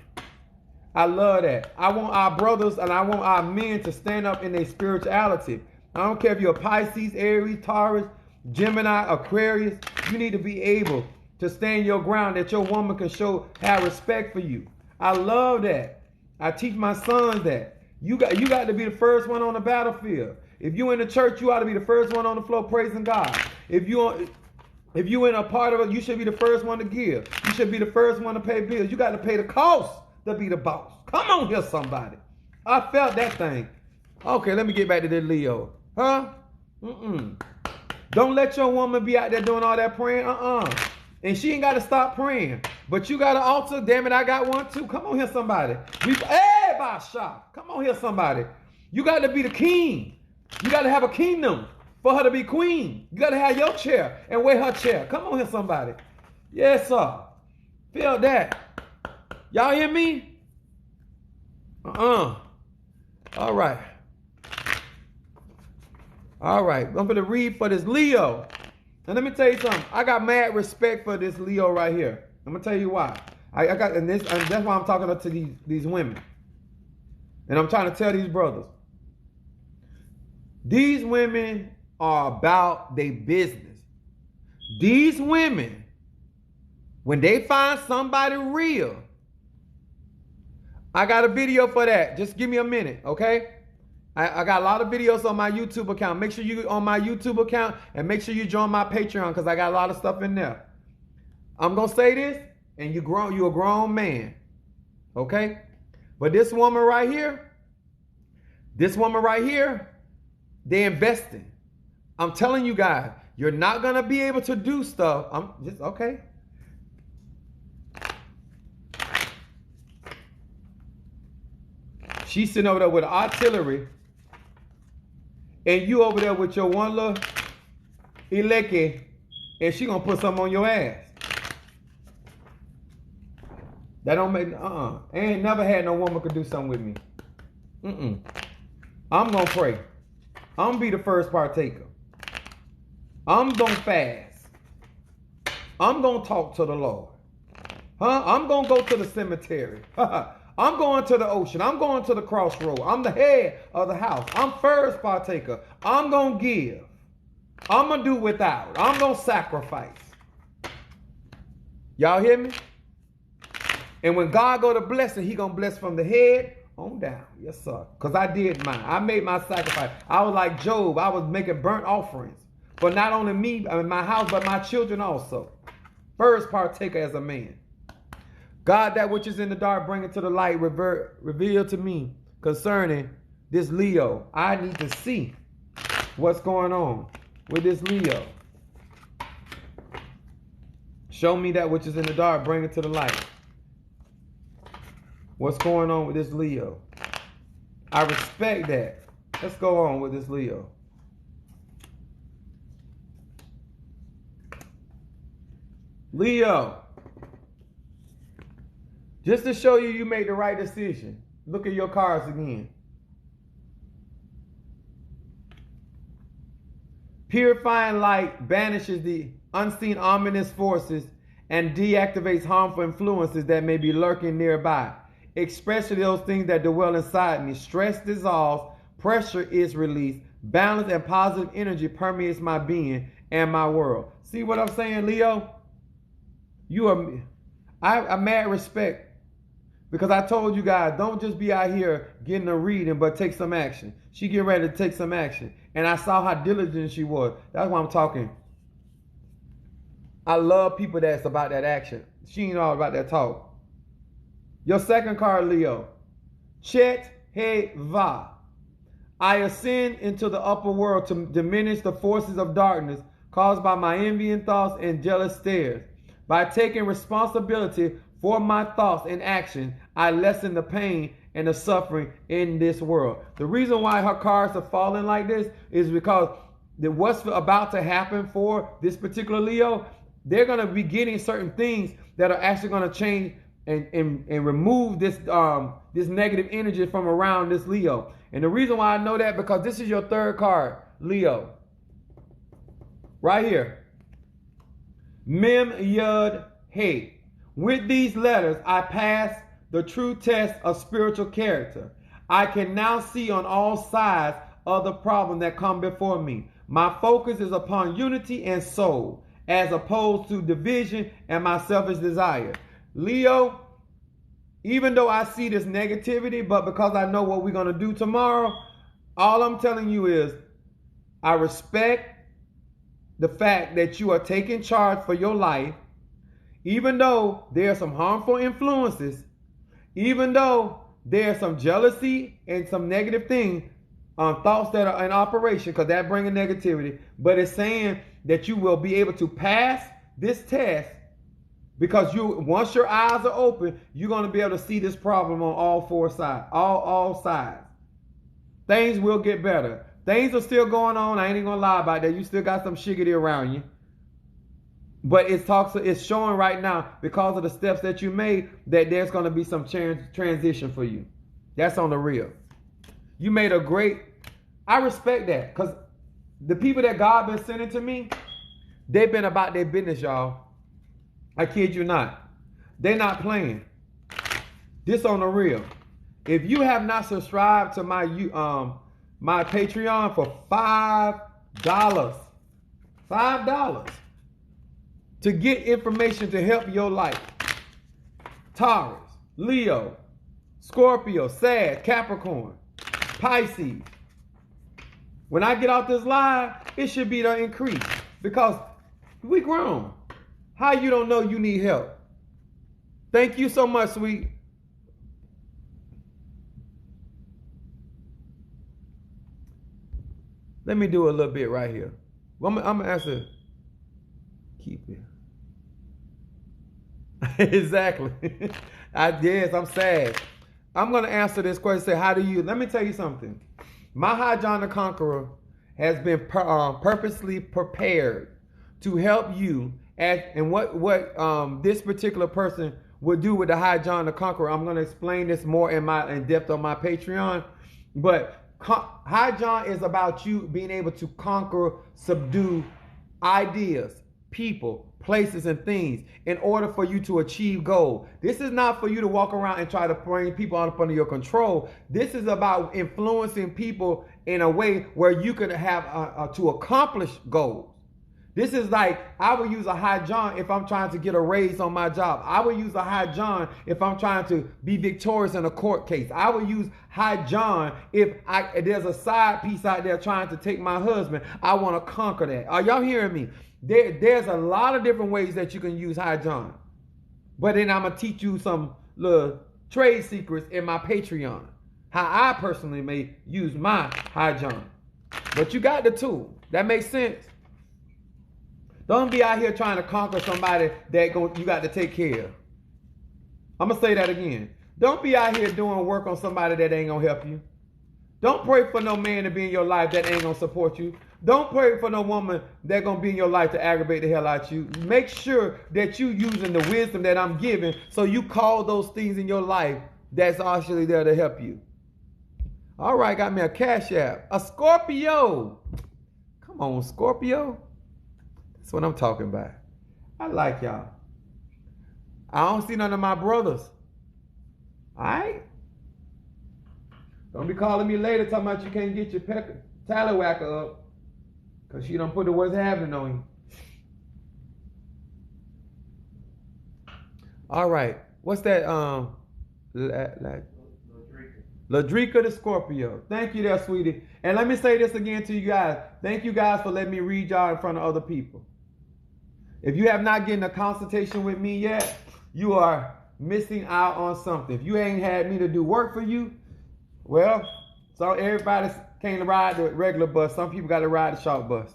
I love that. I want our brothers and I want our men to stand up in their spirituality. I don't care if you're a Pisces, Aries, Taurus, Gemini, Aquarius. You need to be able to stand your ground, that your woman can have respect for you. I love that. I teach my sons that. You got to be the first one on the battlefield. If you in the church, you ought to be the first one on the floor praising God. If you in a part of it, you should be the first one to give. You should be the first one to pay bills. You got to pay the cost to be the boss. Come on here, somebody. I felt that thing. Okay, let me get back to this Leo. Huh? Don't let your woman be out there doing all that praying. And she ain't got to stop praying. But you got an altar. Damn it, I got one too. Come on here, somebody. Come on here, somebody. You got to be the king. You got to have a kingdom for her to be queen. You got to have your chair and wear her chair. Come on here, somebody. Yes, sir. Feel that. Y'all hear me? All right. All right. I'm going to read for this Leo. And let me tell you something. I got mad respect for this Leo right here. I'm going to tell you why. And that's why I'm talking to these women. And I'm trying to tell these brothers. These women are about their business. These women, when they find somebody real, I got a video for that. Just give me a minute, okay? I got a lot of videos on my YouTube account. Make sure you on my YouTube account and make sure you join my Patreon because I got a lot of stuff in there. I'm going to say this, and you're a grown man, okay? But this woman right here, they're investing. I'm telling you guys, you're not going to be able to do stuff. Okay. She's sitting over there with artillery, and you over there with your one little eleke, and she going to put something on your ass. That don't make, I ain't never had no woman could do something with me. I'm going to pray. I'm going to be the first partaker. I'm going to fast. I'm going to talk to the Lord. I'm going to go to the cemetery. I'm going to the ocean. I'm going to the crossroad. I'm the head of the house. I'm first partaker. I'm going to give. I'm going to do without. I'm going to sacrifice. Y'all hear me? And when God go to blessing, he going to bless from the head on down. Yes, sir. Because I did mine. I made my sacrifice. I was like Job. I was making burnt offerings for not only me and my house, but my children also. First partaker as a man. God, that which is in the dark, bring it to the light. Reveal to me concerning this Leo. I need to see what's going on with this Leo. Show me that which is in the dark, bring it to the light. What's going on with this Leo? I respect that. Let's go on with this Leo. Leo. Just to show you made the right decision. Look at your cards again. Purifying light banishes the unseen ominous forces and deactivates harmful influences that may be lurking nearby, especially those things that dwell inside me. Stress dissolves, pressure is released, balance and positive energy permeates my being and my world. See what I'm saying, Leo? I mad respect, because I told you guys, don't just be out here getting a reading, but take some action. She getting ready to take some action. And I saw how diligent she was. That's why I'm talking. I love people that's about that action. She ain't all about that talk. Your second card, Leo. Chet He Va. I ascend into the upper world to diminish the forces of darkness caused by my envying thoughts and jealous stares. By taking responsibility for my thoughts and action, I lessen the pain and the suffering in this world. The reason why her cards are falling like this is because what's about to happen for this particular Leo, they're going to be getting certain things that are actually going to change and remove this this negative energy from around this Leo. And the reason why I know that, because this is your third card, Leo. Right here. Mem Yud He. With these letters, I pass the true test of spiritual character. I can now see on all sides of the problem that come before me. My focus is upon unity and soul, as opposed to division and my selfish desire. Leo, even though I see this negativity, but because I know what we're going to do tomorrow, all I'm telling you is I respect the fact that you are taking charge for your life. Even though there are some harmful influences, even though there's some jealousy and some negative things, thoughts that are in operation, because that brings negativity, but it's saying that you will be able to pass this test, because once your eyes are open, you're going to be able to see this problem on all four sides, all sides. Things will get better. Things are still going on. I ain't even going to lie about that. You still got some shiggity around you. But it's showing right now, because of the steps that you made, that there's going to be some transition for you. That's on the real. You made a great, I respect that, because the people that God been sending to me, they've been about their business, y'all. I kid you not. They're not playing. This on the real. If you have not subscribed to my Patreon for $5 to get information to help your life. Taurus, Leo, Scorpio, Sag, Capricorn, Pisces. When I get off this live, it should be the increase, because we grown. How you don't know you need help? Thank you so much, sweet. Let me do a little bit right here. I'm going to answer. Keep it. Exactly. Yes, I'm sad. I'm going to answer this question. Say, how do you, let me tell you something. My High John the Conqueror has been purposely prepared to help you. And what this particular person would do with the High John the Conqueror, I'm going to explain this more in depth on my Patreon. But High John is about you being able to conquer, subdue ideas, people, places, and things in order for you to achieve goal. This is not for you to walk around and try to bring people up under your control. This is about influencing people in a way where you can have to accomplish goals. This is like, I would use a High John if I'm trying to get a raise on my job. I would use a High John if I'm trying to be victorious in a court case. I would use High John if there's a side piece out there trying to take my husband. I want to conquer that. Are y'all hearing me? There's a lot of different ways that you can use High John. But then I'm going to teach you some little trade secrets in my Patreon. How I personally may use my High John. But you got the tool. That makes sense? Don't be out here trying to conquer somebody that you got to take care of. I'm going to say that again. Don't be out here doing work on somebody that ain't gonna help you. Don't pray for no man to be in your life that ain't gonna support you. Don't pray for no woman that gonna be in your life to aggravate the hell out you. Make sure that you using the wisdom that I'm giving, so you call those things in your life that's actually there to help you. All right, got me a Cash App. A Scorpio. Come on, Scorpio. That's what I'm talking about. I like y'all. I don't see none of my brothers. All right? Don't be calling me later talking about you can't get your tallywhacker up because she don't put the what's happening on you. All right. What's that? Ladrika the Scorpio. Thank you there, sweetie. And let me say this again to you guys. Thank you guys for letting me read y'all in front of other people. If you have not gotten a consultation with me yet, you are missing out on something. If you ain't had me to do work for you, well, so everybody can't ride the regular bus. Some people got to ride the short bus.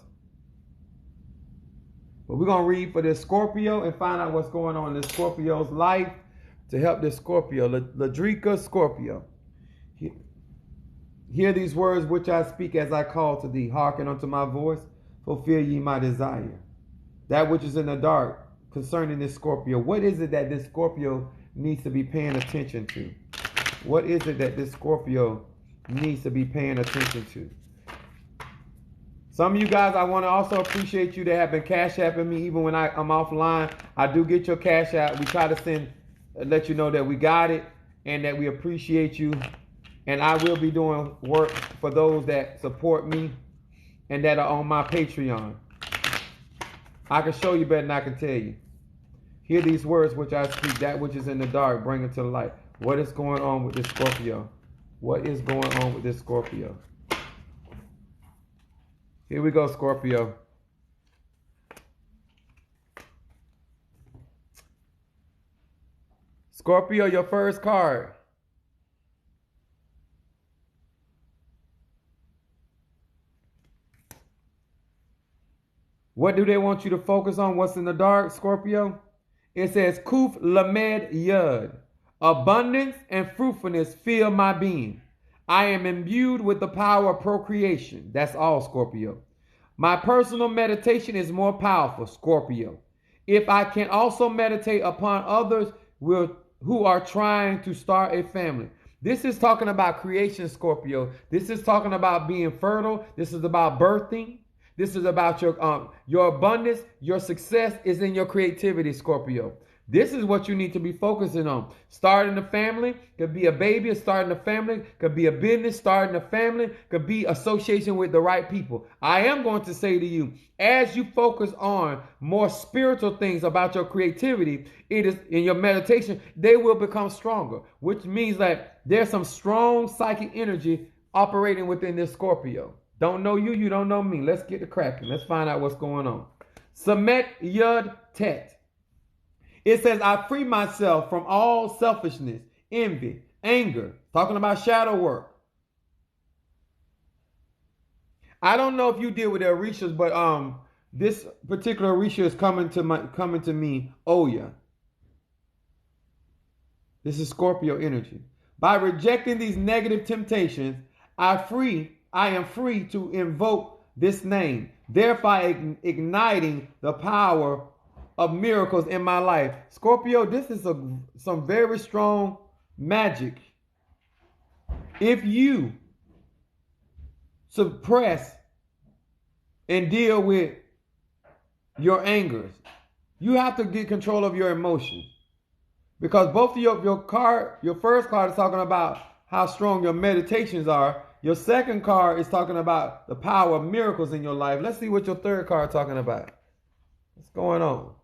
But we're going to read for this Scorpio and find out what's going on in this Scorpio's life to help this Scorpio. Ladrika Scorpio. Hear these words which I speak as I call to thee. Hearken unto my voice. Fulfill ye my desire. That which is in the dark concerning this Scorpio. What is it that this Scorpio needs to be paying attention to? What is it that this Scorpio needs to be paying attention to? Some of you guys, I want to also appreciate you that have been Cash Apping me even when I'm offline. I do get your Cash App. We try to let you know that we got it and that we appreciate you. And I will be doing work for those that support me and that are on my Patreon. I can show you better than I can tell you. Hear these words which I speak, that which is in the dark, bring it to the light. What is going on with this Scorpio? What is going on with this Scorpio? Here we go, Scorpio. Scorpio, your first card. What do they want you to focus on? What's in the dark, Scorpio? It says, Kuf Lamed Yud. Abundance and fruitfulness fill my being. I am imbued with the power of procreation. That's all, Scorpio. My personal meditation is more powerful, Scorpio. If I can also meditate upon others who are trying to start a family. This is talking about creation, Scorpio. This is talking about being fertile. This is about birthing. This is about your abundance. Your success is in your creativity, Scorpio. This is what you need to be focusing on. Starting a family, could be a baby, starting a family, could be a business, starting a family, could be association with the right people. I am going to say to you, as you focus on more spiritual things about your creativity, it is in your meditation, they will become stronger, which means that there's some strong psychic energy operating within this Scorpio. Don't know you, you don't know me. Let's get to cracking. Let's find out what's going on. Samet Yud Tet. It says, I free myself from all selfishness, envy, anger. Talking about shadow work. I don't know if you deal with the Orishas, but this particular Orisha is coming to me, Oya. This is Scorpio energy. By rejecting these negative temptations, I am free to invoke this name, thereby igniting the power of miracles in my life. Scorpio, this is some very strong magic. If you suppress and deal with your angers, you have to get control of your emotions. Because both of your first card is talking about how strong your meditations are. Your second card is talking about the power of miracles in your life. Let's see what your third card is talking about. What's going on?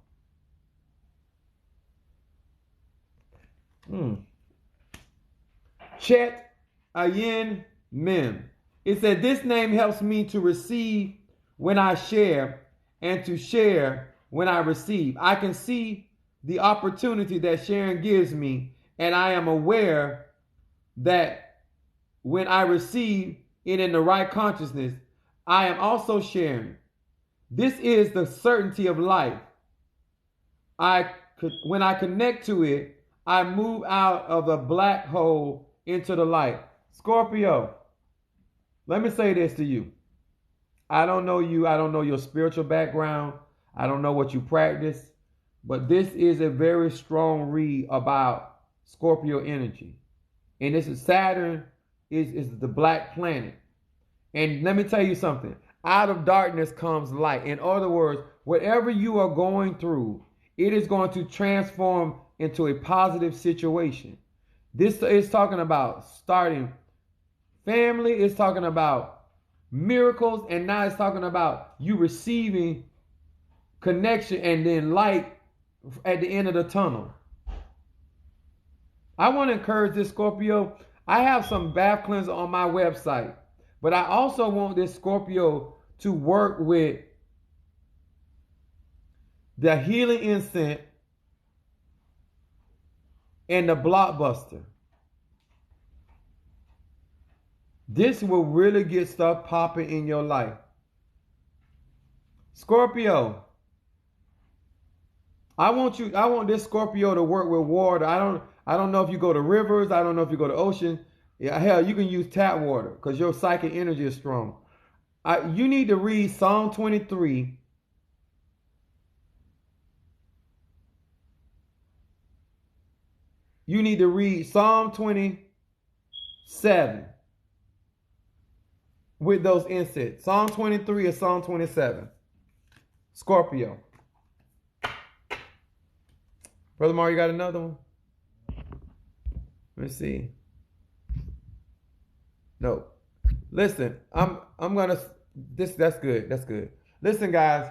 Chet Ayin Mem. It said, this name helps me to receive when I share and to share when I receive. I can see the opportunity that sharing gives me, and I am aware that when I receive it in the right consciousness, I am also sharing. This is the certainty of life. When I connect to it, I move out of the black hole into the light. Scorpio, let me say this to you. I don't know you. I don't know your spiritual background. I don't know what you practice. But this is a very strong read about Scorpio energy. And this is Saturn is the black planet. And let me tell you something. Out of darkness comes light. In other words, whatever you are going through, it is going to transform into a positive situation. This is talking about starting family. It's talking about miracles. And now it's talking about you receiving connection and then light at the end of the tunnel. I want to encourage this Scorpio. I have some bath cleanser on my website, but I also want this Scorpio to work with the healing incense and the blockbuster. This will really get stuff popping in your life. Scorpio, I want this Scorpio to work with water. I don't know if you go to rivers. I don't know if you go to ocean. Yeah, hell, you can use tap water because your psychic energy is strong. You need to read Psalm 23. You need to read Psalm 27 with those incense. Psalm 23 or Psalm 27. Scorpio. Brother Mario, you got another one? Let me see. No. Listen, I'm gonna that's good. That's good. Listen, guys,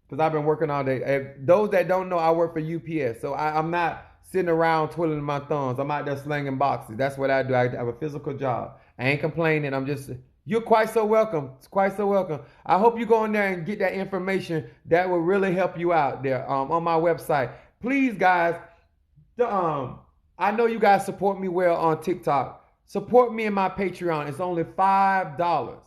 because I've been working all day. Those that don't know, I work for UPS. So I'm not sitting around twiddling my thumbs. I'm out there slinging boxes. That's what I do. I have a physical job. I ain't complaining. You're quite so welcome. It's quite so welcome. I hope you go in there and get that information. That will really help you out there on my website. Please, guys, I know you guys support me well on TikTok. Support me in my Patreon. It's only $5.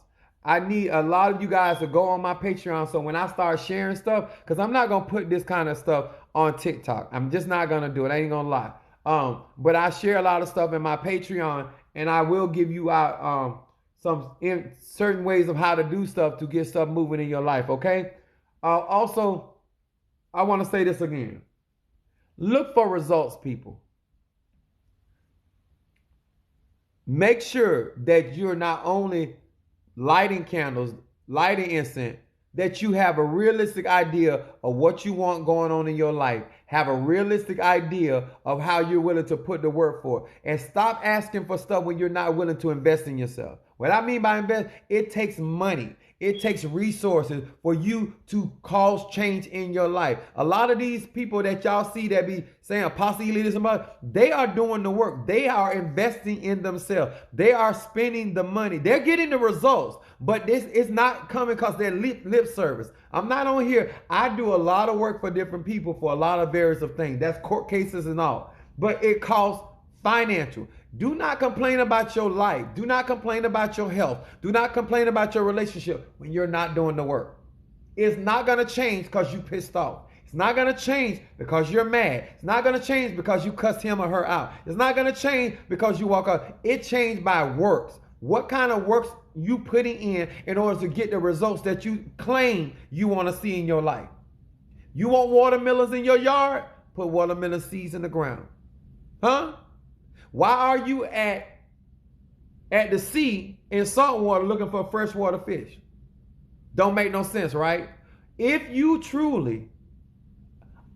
I need a lot of you guys to go on my Patreon so when I start sharing stuff, because I'm not going to put this kind of stuff on TikTok. I'm just not going to do it. I ain't going to lie. But I share a lot of stuff in my Patreon, and I will give you out some certain ways of how to do stuff to get stuff moving in your life, okay? Also, I want to say this again. Look for results, people. Make sure that you're not only lighting candles, lighting incense, that you have a realistic idea of what you want going on in your life. Have a realistic idea of how you're willing to put the work for. And stop asking for stuff when you're not willing to invest in yourself. What I mean by invest, it takes money. It takes resources for you to cause change in your life. A lot of these people that y'all see that be saying Apostle Elitism, they are doing the work. They are investing in themselves. They are spending the money. They're getting the results, but this is not coming because they're lip service. I'm not on here. I do a lot of work for different people for a lot of various of things. That's court cases and all, but it costs financial. Do not complain about your life. Do not complain about your health. Do not complain about your relationship when you're not doing the work. It's not going to change because you pissed off. It's not going to change because you're mad. It's not going to change because you cussed him or her out. It's not going to change because you walk out. It changed by works. What kind of works you putting in order to get the results that you claim you want to see in your life? You want watermelons in your yard? Put watermelon seeds in the ground. Huh? Why are you at the sea in salt water looking for freshwater fish? Don't make no sense, right? If you truly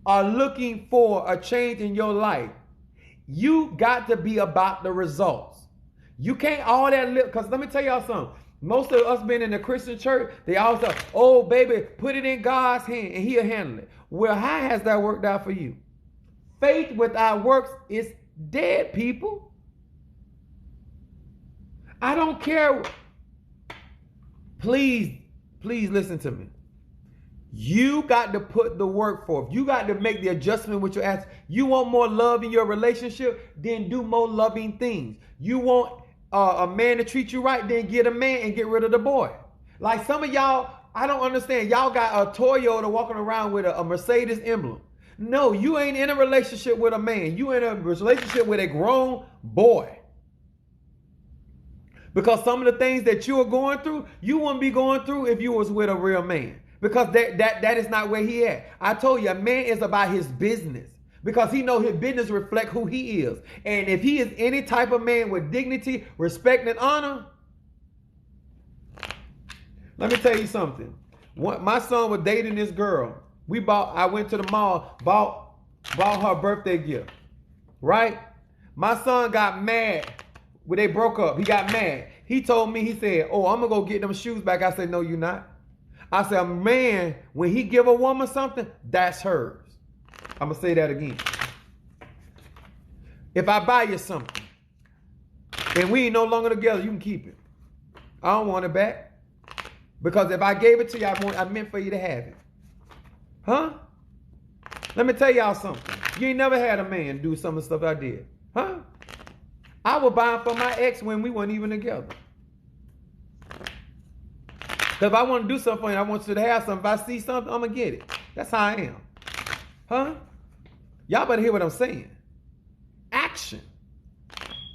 are looking for a change in your life, you got to be about the results. You can't all that live, because let me tell y'all something. Most of us been in the Christian church, they always say, oh, baby, put it in God's hand and he'll handle it. Well, how has that worked out for you? Faith without works is dead, people. I don't care. Please listen to me. You got to put the work forth. You got to make the adjustment with your ass. You want more love in your relationship, then do more loving things. You want a man to treat you right, then get a man and get rid of the boy. Like some of y'all, I don't understand. Y'all got a Toyota walking around with a Mercedes emblem. No, you ain't in a relationship with a man. You in a relationship with a grown boy. Because some of the things that you are going through, you wouldn't be going through if you was with a real man. Because that is not where he at. I told you, a man is about his business. Because he know his business reflect who he is. And if he is any type of man with dignity, respect, and honor, let me tell you something. My son was dating this girl. I went to the mall, bought her birthday gift. Right? My son got mad when they broke up. He got mad. He told me, he said, oh, I'm going to go get them shoes back. I said, no, you're not. I said, a man, when he give a woman something, that's hers. I'm going to say that again. If I buy you something and we ain't no longer together, you can keep it. I don't want it back. Because if I gave it to you, I meant for you to have it. Huh? Let me tell y'all something. You ain't never had a man do some of the stuff I did. Huh? I was buying for my ex when we weren't even together. If I want to do something for you, I want you to have something. If I see something, I'm going to get it. That's how I am. Huh? Y'all better hear what I'm saying. Action.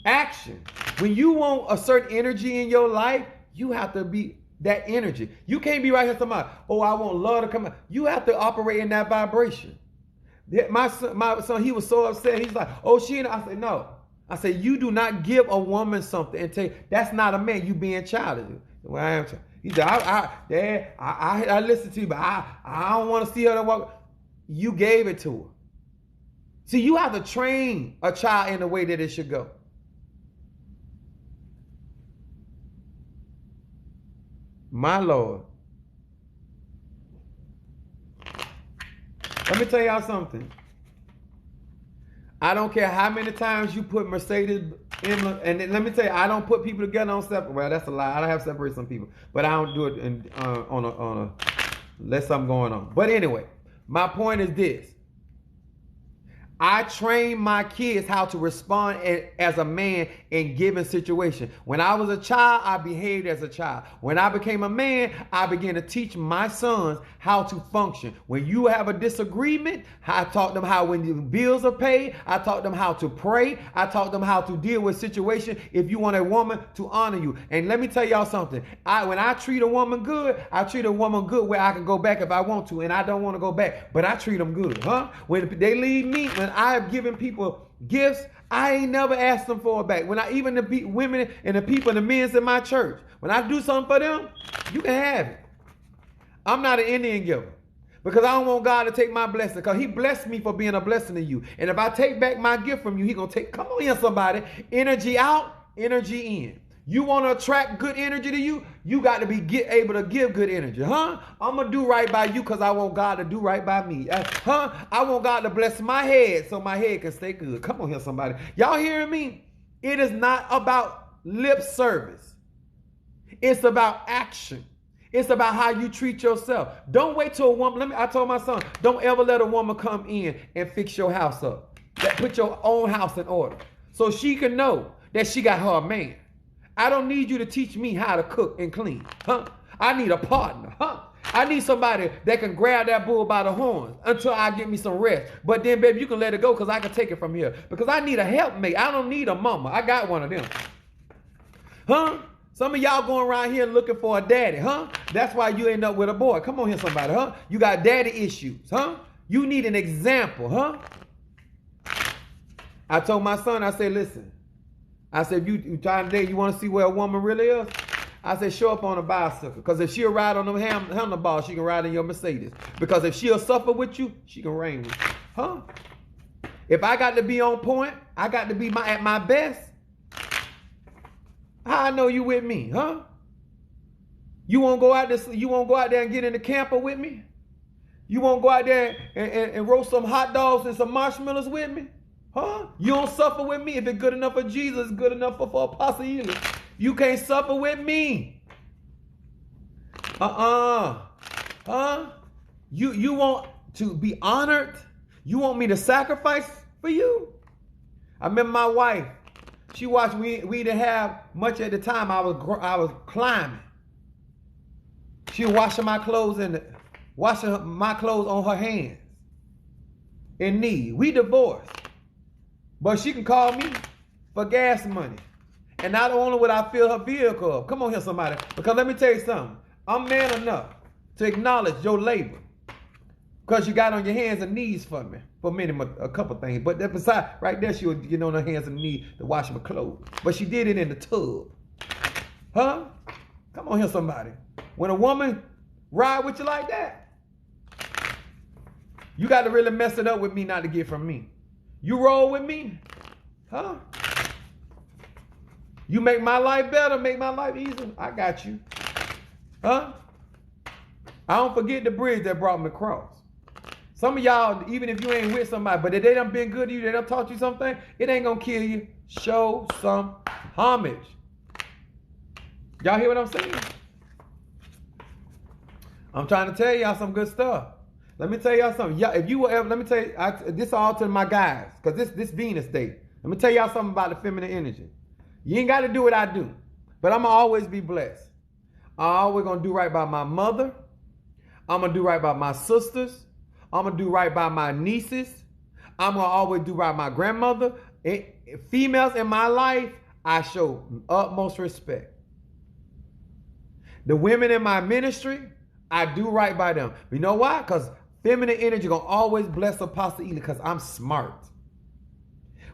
Action. When you want a certain energy in your life, you have to be that energy. You can't be right here talking about, oh, I want love to come out. You have to operate in that vibration. My son, he was so upset. He's like, oh, I said, no. I said, you do not give a woman something and take, that's not a man. You being childish. Well, I am childish. He said, Dad, I listen to you, but I don't want to see her to walk. You gave it to her. See, you have to train a child in the way that it should go. My Lord. Let me tell y'all something. I don't care how many times you put Mercedes in, and let me tell you, I don't put people together on separate. Well, that's a lie. I don't have separate some people, but I don't do it on a unless something going on. But anyway, my point is this. I train my kids how to respond as a man in given situation. When I was a child, I behaved as a child. When I became a man, I began to teach my sons how to function. When you have a disagreement, I taught them how when the bills are paid, I taught them how to pray. I taught them how to deal with situations if you want a woman to honor you. And let me tell y'all something. When I treat a woman good, I treat a woman good where I can go back if I want to, and I don't want to go back, but I treat them good, huh? When they leave me, when I have given people gifts, I ain't never asked them for it back. When even the women and the people and the men in my church, when I do something for them, you can have it. I'm not an Indian giver because I don't want God to take my blessing, because he blessed me for being a blessing to you. And if I take back my gift from you, he going to take, come on here somebody, energy out, energy in. You want to attract good energy to you? You got to be able to give good energy, huh? I'm going to do right by you because I want God to do right by me. I want God to bless my head so my head can stay good. Come on here, somebody. Y'all hearing me? It is not about lip service. It's about action. It's about how you treat yourself. Don't wait till a woman, I told my son, don't ever let a woman come in and fix your house up. Put your own house in order so she can know that she got her man. I don't need you to teach me how to cook and clean, huh? I need a partner, huh? I need somebody that can grab that bull by the horns until I get me some rest. But then, baby, you can let it go because I can take it from here. Because I need a helpmate. I don't need a mama. I got one of them. Huh? Some of y'all going around here looking for a daddy, huh? That's why you end up with a boy. Come on here, somebody, huh? You got daddy issues, huh? You need an example, huh? I told my son, I said, listen. I said, you trying to date, you want to see where a woman really is? I said, show up on a bicycle. Because if she'll ride on them handlebars, she can ride in your Mercedes. Because if she'll suffer with you, she can reign with you. Huh? If I got to be on point, I got to be at my best. How I know you with me, huh? You won't go out there and get in the camper with me? You won't go out there and roast some hot dogs and some marshmallows with me? Huh? You don't suffer with me. If it's good enough for Jesus, it's good enough for Apostle Ely. You can't suffer with me. Huh? You want to be honored? You want me to sacrifice for you? I remember my wife. She watched me. We didn't have much at the time. I was climbing. She was washing my clothes on her hands. in need. We divorced. But she can call me for gas money. And not only would I fill her vehicle up. Come on here, somebody. Because let me tell you something. I'm man enough to acknowledge your labor. Because you got on your hands and knees for me. For a couple things. But besides, right there, she would get on her hands and knees to wash my clothes. But she did it in the tub. Huh? Come on here, somebody. When a woman ride with you like that, you got to really mess it up with me not to get from me. You roll with me, huh? You make my life better, make my life easier. I got you, huh? I don't forget the bridge that brought me across. Some of y'all, even if you ain't with somebody, but if they done been good to you, they done taught you something, it ain't gonna kill you. Show some homage. Y'all hear what I'm saying? I'm trying to tell y'all some good stuff. Let me tell y'all something. If you will ever, let me tell you, this all to my guys, because this Venus day. Let me tell y'all something about the feminine energy. You ain't got to do what I do, but I'm going to always be blessed. I'm always going to do right by my mother. I'm going to do right by my sisters. I'm going to do right by my nieces. I'm going to always do right by my grandmother. Females in my life, I show utmost respect. The women in my ministry, I do right by them. You know why? Because feminine energy gonna always bless Apostle Ely because I'm smart.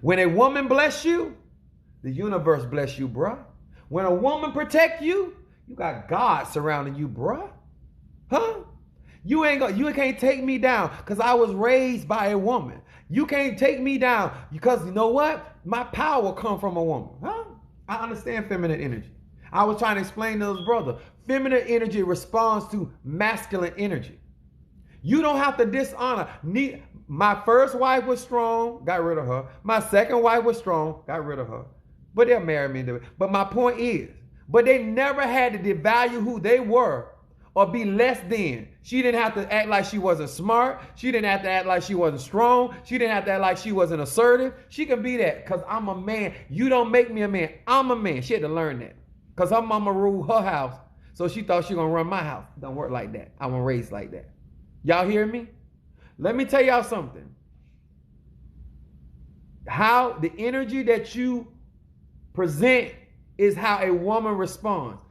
When a woman bless you, the universe bless you, bruh. When a woman protect you, you got God surrounding you, bruh. Huh? You can't take me down because I was raised by a woman. You can't take me down because you know what? My power come from a woman. Huh? I understand feminine energy. I was trying to explain to those brothers. Feminine energy responds to masculine energy. You don't have to dishonor. My first wife was strong, got rid of her. My second wife was strong, got rid of her. But they'll marry me. But my point is, but they never had to devalue who they were or be less than. She didn't have to act like she wasn't smart. She didn't have to act like she wasn't strong. She didn't have to act like she wasn't assertive. She can be that because I'm a man. You don't make me a man. I'm a man. She had to learn that because her mama ruled her house. So she thought she was going to run my house. Don't work like that. I wasn't raised like that. Y'all hear me? Let me tell y'all something. How the energy that you present is how a woman responds.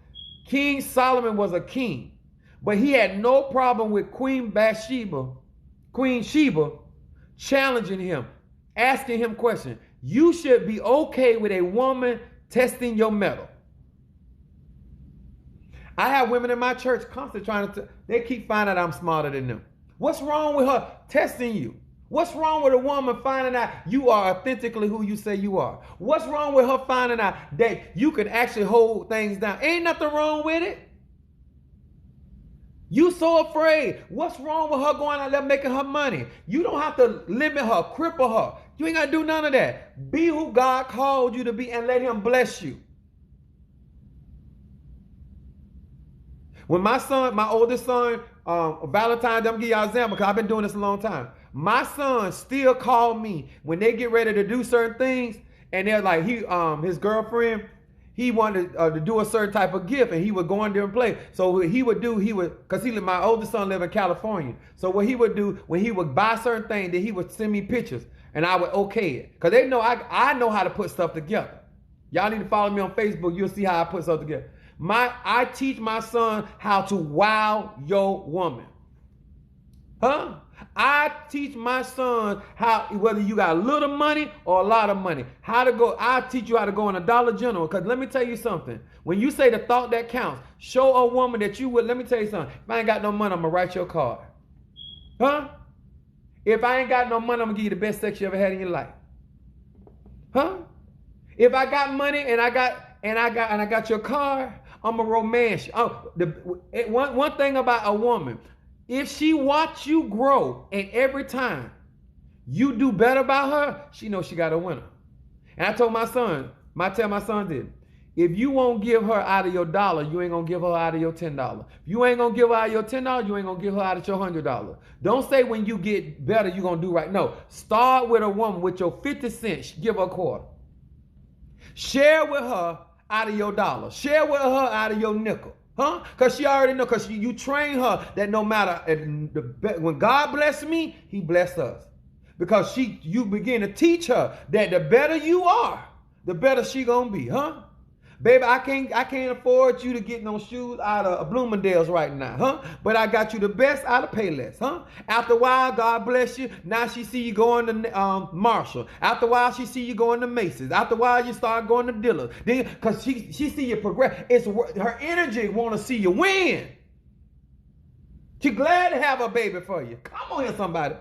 King Solomon was a king, but he had no problem with Queen Sheba, challenging him, asking him questions. You should be okay with a woman testing your mettle. I have women in my church constantly they keep finding out I'm smarter than them. What's wrong with her testing you? What's wrong with a woman finding out you are authentically who you say you are? What's wrong with her finding out that you can actually hold things down? Ain't nothing wrong with it. You so afraid. What's wrong with her going out there making her money? You don't have to limit her, cripple her. You ain't got to do none of that. Be who God called you to be and let him bless you. When my oldest son, Valentine, I'm going to give y'all an example because I've been doing this a long time. My son still call me when they get ready to do certain things, and they're like, his girlfriend, he wanted to do a certain type of gift, and he would go in there and play. So what he would do, because my oldest son live in California. So what he would do, when he would buy certain things, then he would send me pictures, and I would okay it. Because they know I know how to put stuff together. Y'all need to follow me on Facebook. You'll see how I put stuff together. I teach my son how to wow your woman. Huh? I teach my son whether you got a little money or a lot of money, I teach you how to go in a Dollar General. Because let me tell you something. When you say the thought that counts, show a woman that you would, let me tell you something. If I ain't got no money, I'm going to write your card. Huh? If I ain't got no money, I'm going to give you the best sex you ever had in your life. Huh? If I got money and I got your car, I'm a romance. One thing about a woman, if she watch you grow and every time you do better by her, she knows she got a winner. And I told my son, tell my son this, if you won't give her out of your $1, you ain't going to give her out of your $10. If you ain't going to give her out of your $10, you ain't going to give her out of your $100. Don't say when you get better, you're going to do right. No, start with a woman with your 50 cents, give her a quarter. Share with her out of your $1. Share with her out of your nickel. Huh? Because she already know, because you train her that no matter, when God bless me, he bless us. Because you begin to teach her that the better you are, the better she gonna be, huh? Baby, I can't afford you to get no shoes out of Bloomingdale's right now, huh? But I got you the best out of Payless, huh? After a while, God bless you. Now she see you going to Marshall. After a while, she see you going to Macy's. After a while, you start going to Dillard's. Then, because she see you progress. It's her energy want to see you win. She glad to have a baby for you. Come on here, somebody.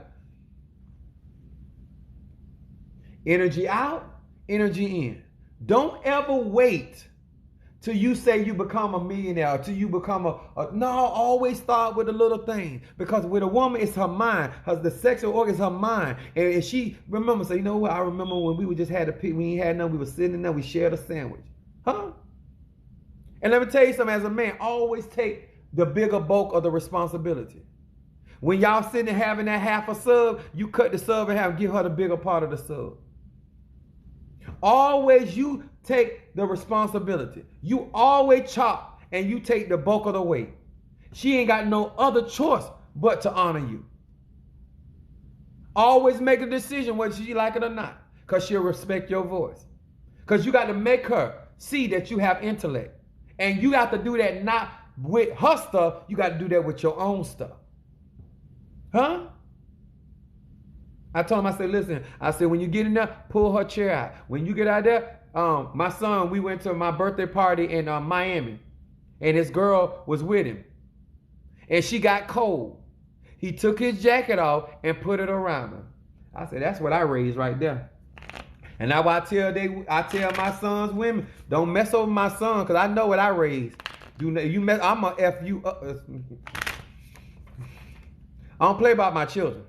Energy out, energy in. Don't ever wait till you say you become a millionaire, till you become no, always start with a little thing. Because with a woman, it's her mind. The sexual organ is her mind. And she remember, say, you know what, I remember when we just had a pig, we ain't had none, we were sitting in there, we shared a sandwich. Huh? And let me tell you something, as a man, always take the bigger bulk of the responsibility. When y'all sitting and having that half a sub, you cut the sub in half and give her the bigger part of the sub. Always you take the responsibility. You always chop and you take the bulk of the weight. She ain't got no other choice but to honor you. Always make a decision whether she like it or not, because she'll respect your voice. Because you got to make her see that you have intellect. And you got to do that not with her stuff, you got to do that with your own stuff. Huh? I told him, I said, listen, I said, when you get in there, pull her chair out. When you get out there, my son, we went to my birthday party in Miami, and his girl was with him. And she got cold. He took his jacket off and put it around her. I said, that's what I raised right there. And now I tell my sons, women, don't mess over my son, because I know what I raised. I'm going to F you up. I don't play about my children.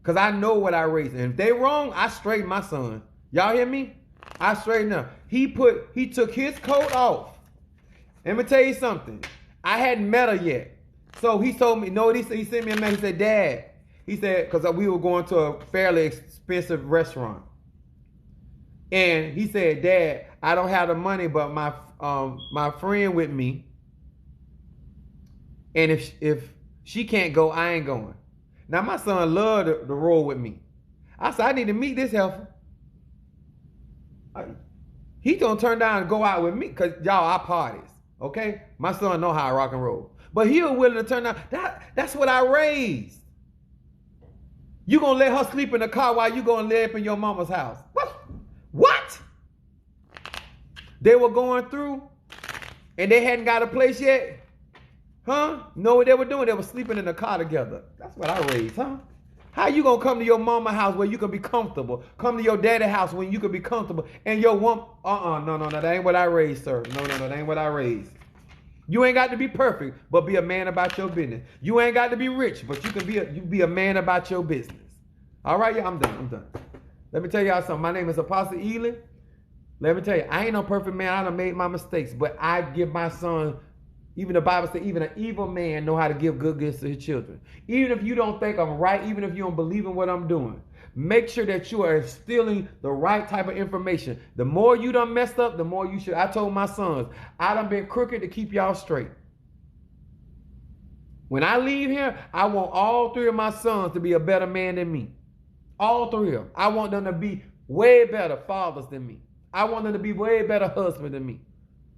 Because I know what I raised. And if they wrong, I straighten my son. Y'all hear me? I straighten up. He took his coat off. Let me tell you something. I hadn't met her yet. So he told me, no, he sent me a message. He said, Dad. He said, because we were going to a fairly expensive restaurant. And he said, Dad, I don't have the money, but my friend with me. And if she can't go, I ain't going. Now, my son loved to roll with me. I said, I need to meet this heifer. He gonna turn down and go out with me, because y'all, our parties, okay? My son know how I rock and roll. But he was willing to turn down. That's what I raised. You gonna let her sleep in the car while you gonna lay up in your mama's house. What? They were going through, and they hadn't got a place yet? Huh? Know what they were doing? They were sleeping in the car together. That's what I raised, huh? How you gonna come to your mama house where you can be comfortable? Come to your daddy house when you can be comfortable. And your woman, no, that ain't what I raised, sir. No, that ain't what I raised. You ain't got to be perfect, but be a man about your business. You ain't got to be rich, but you be a man about your business. All right, yeah, I'm done. Let me tell y'all something. My name is Apostle Ely. Let me tell you, I ain't no perfect man. I done made my mistakes, but I give my son. Even the Bible says, even an evil man know how to give good gifts to his children. Even if you don't think I'm right, even if you don't believe in what I'm doing, make sure that you are instilling the right type of information. The more you done messed up, the more you should. I told my sons, I done been crooked to keep y'all straight. When I leave here, I want all three of my sons to be a better man than me. All three of them. I want them to be way better fathers than me. I want them to be way better husbands than me.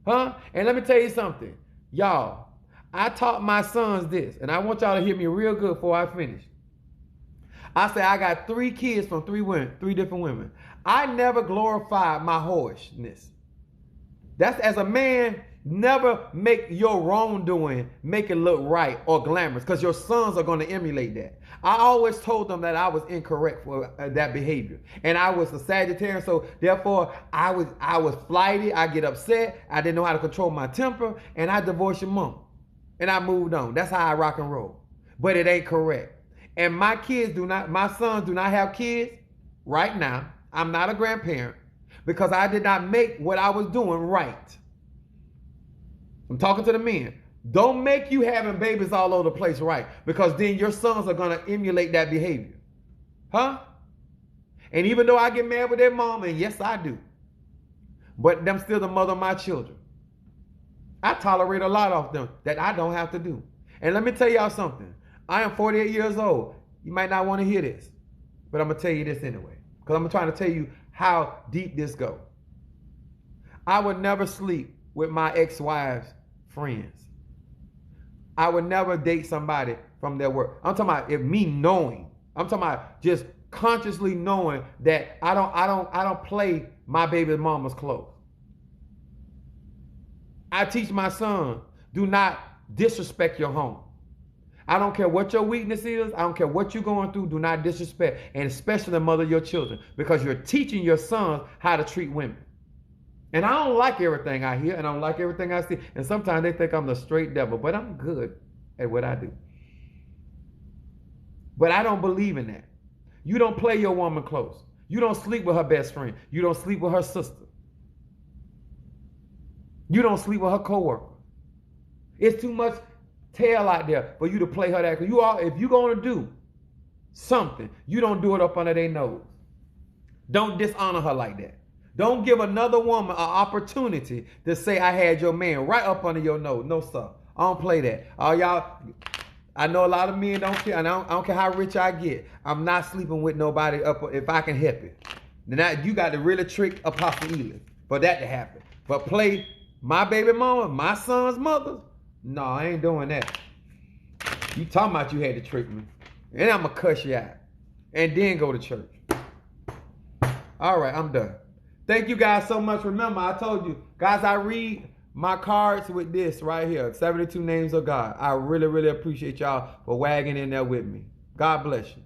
Huh? And let me tell you something. Y'all, I taught my sons this, and I want y'all to hear me real good before I finish. I said I got 3 kids from 3 different women. I never glorified my whorishness. That's, as a man, never make your wrongdoing make it look right or glamorous, because your sons are going to emulate that. I always told them that I was incorrect for that behavior. And I was a Sagittarius, so therefore I was flighty. I get upset. I didn't know how to control my temper, and I divorced your mom. And I moved on. That's how I rock and roll. But it ain't correct. And my sons do not have kids right now. I'm not a grandparent, because I did not make what I was doing right. I'm talking to the men. Don't make you having babies all over the place right, because then your sons are going to emulate that behavior. Huh? And even though I get mad with their mom, and yes, I do, but them still the mother of my children. I tolerate a lot of them that I don't have to do. And let me tell y'all something. I am 48 years old. You might not want to hear this. But I'm going to tell you this anyway, because I'm trying to tell you how deep this goes. I would never sleep with my ex-wife's friends. I would never date somebody from their work. I'm talking about me knowing. I'm talking about just consciously knowing that I don't play my baby mama's clothes. I teach my son, do not disrespect your home. I don't care what your weakness is. I don't care what you're going through. Do not disrespect, and especially the mother of your children, because you're teaching your sons how to treat women. And I don't like everything I hear, and I don't like everything I see. And sometimes they think I'm the straight devil, but I'm good at what I do. But I don't believe in that. You don't play your woman close. You don't sleep with her best friend. You don't sleep with her sister. You don't sleep with her coworker. It's too much tail out there for you to play her that. If you're going to do something, you don't do it up under their nose. Don't dishonor her like that. Don't give another woman an opportunity to say, I had your man right up under your nose. No, sir. I don't play that. Y'all, I know a lot of men don't care, and I don't care how rich I get. I'm not sleeping with nobody up if I can help it. Then you got to really trick Apostle Ely for that to happen. But play my baby mama, my son's mother? No, I ain't doing that. You talking about you had to trick me. And I'm going to cuss you out. And then go to church. All right, I'm done. Thank you guys so much. Remember, I told you, guys, I read my cards with this right here, 72 Names of God. I really, really appreciate y'all for wagging in there with me. God bless you.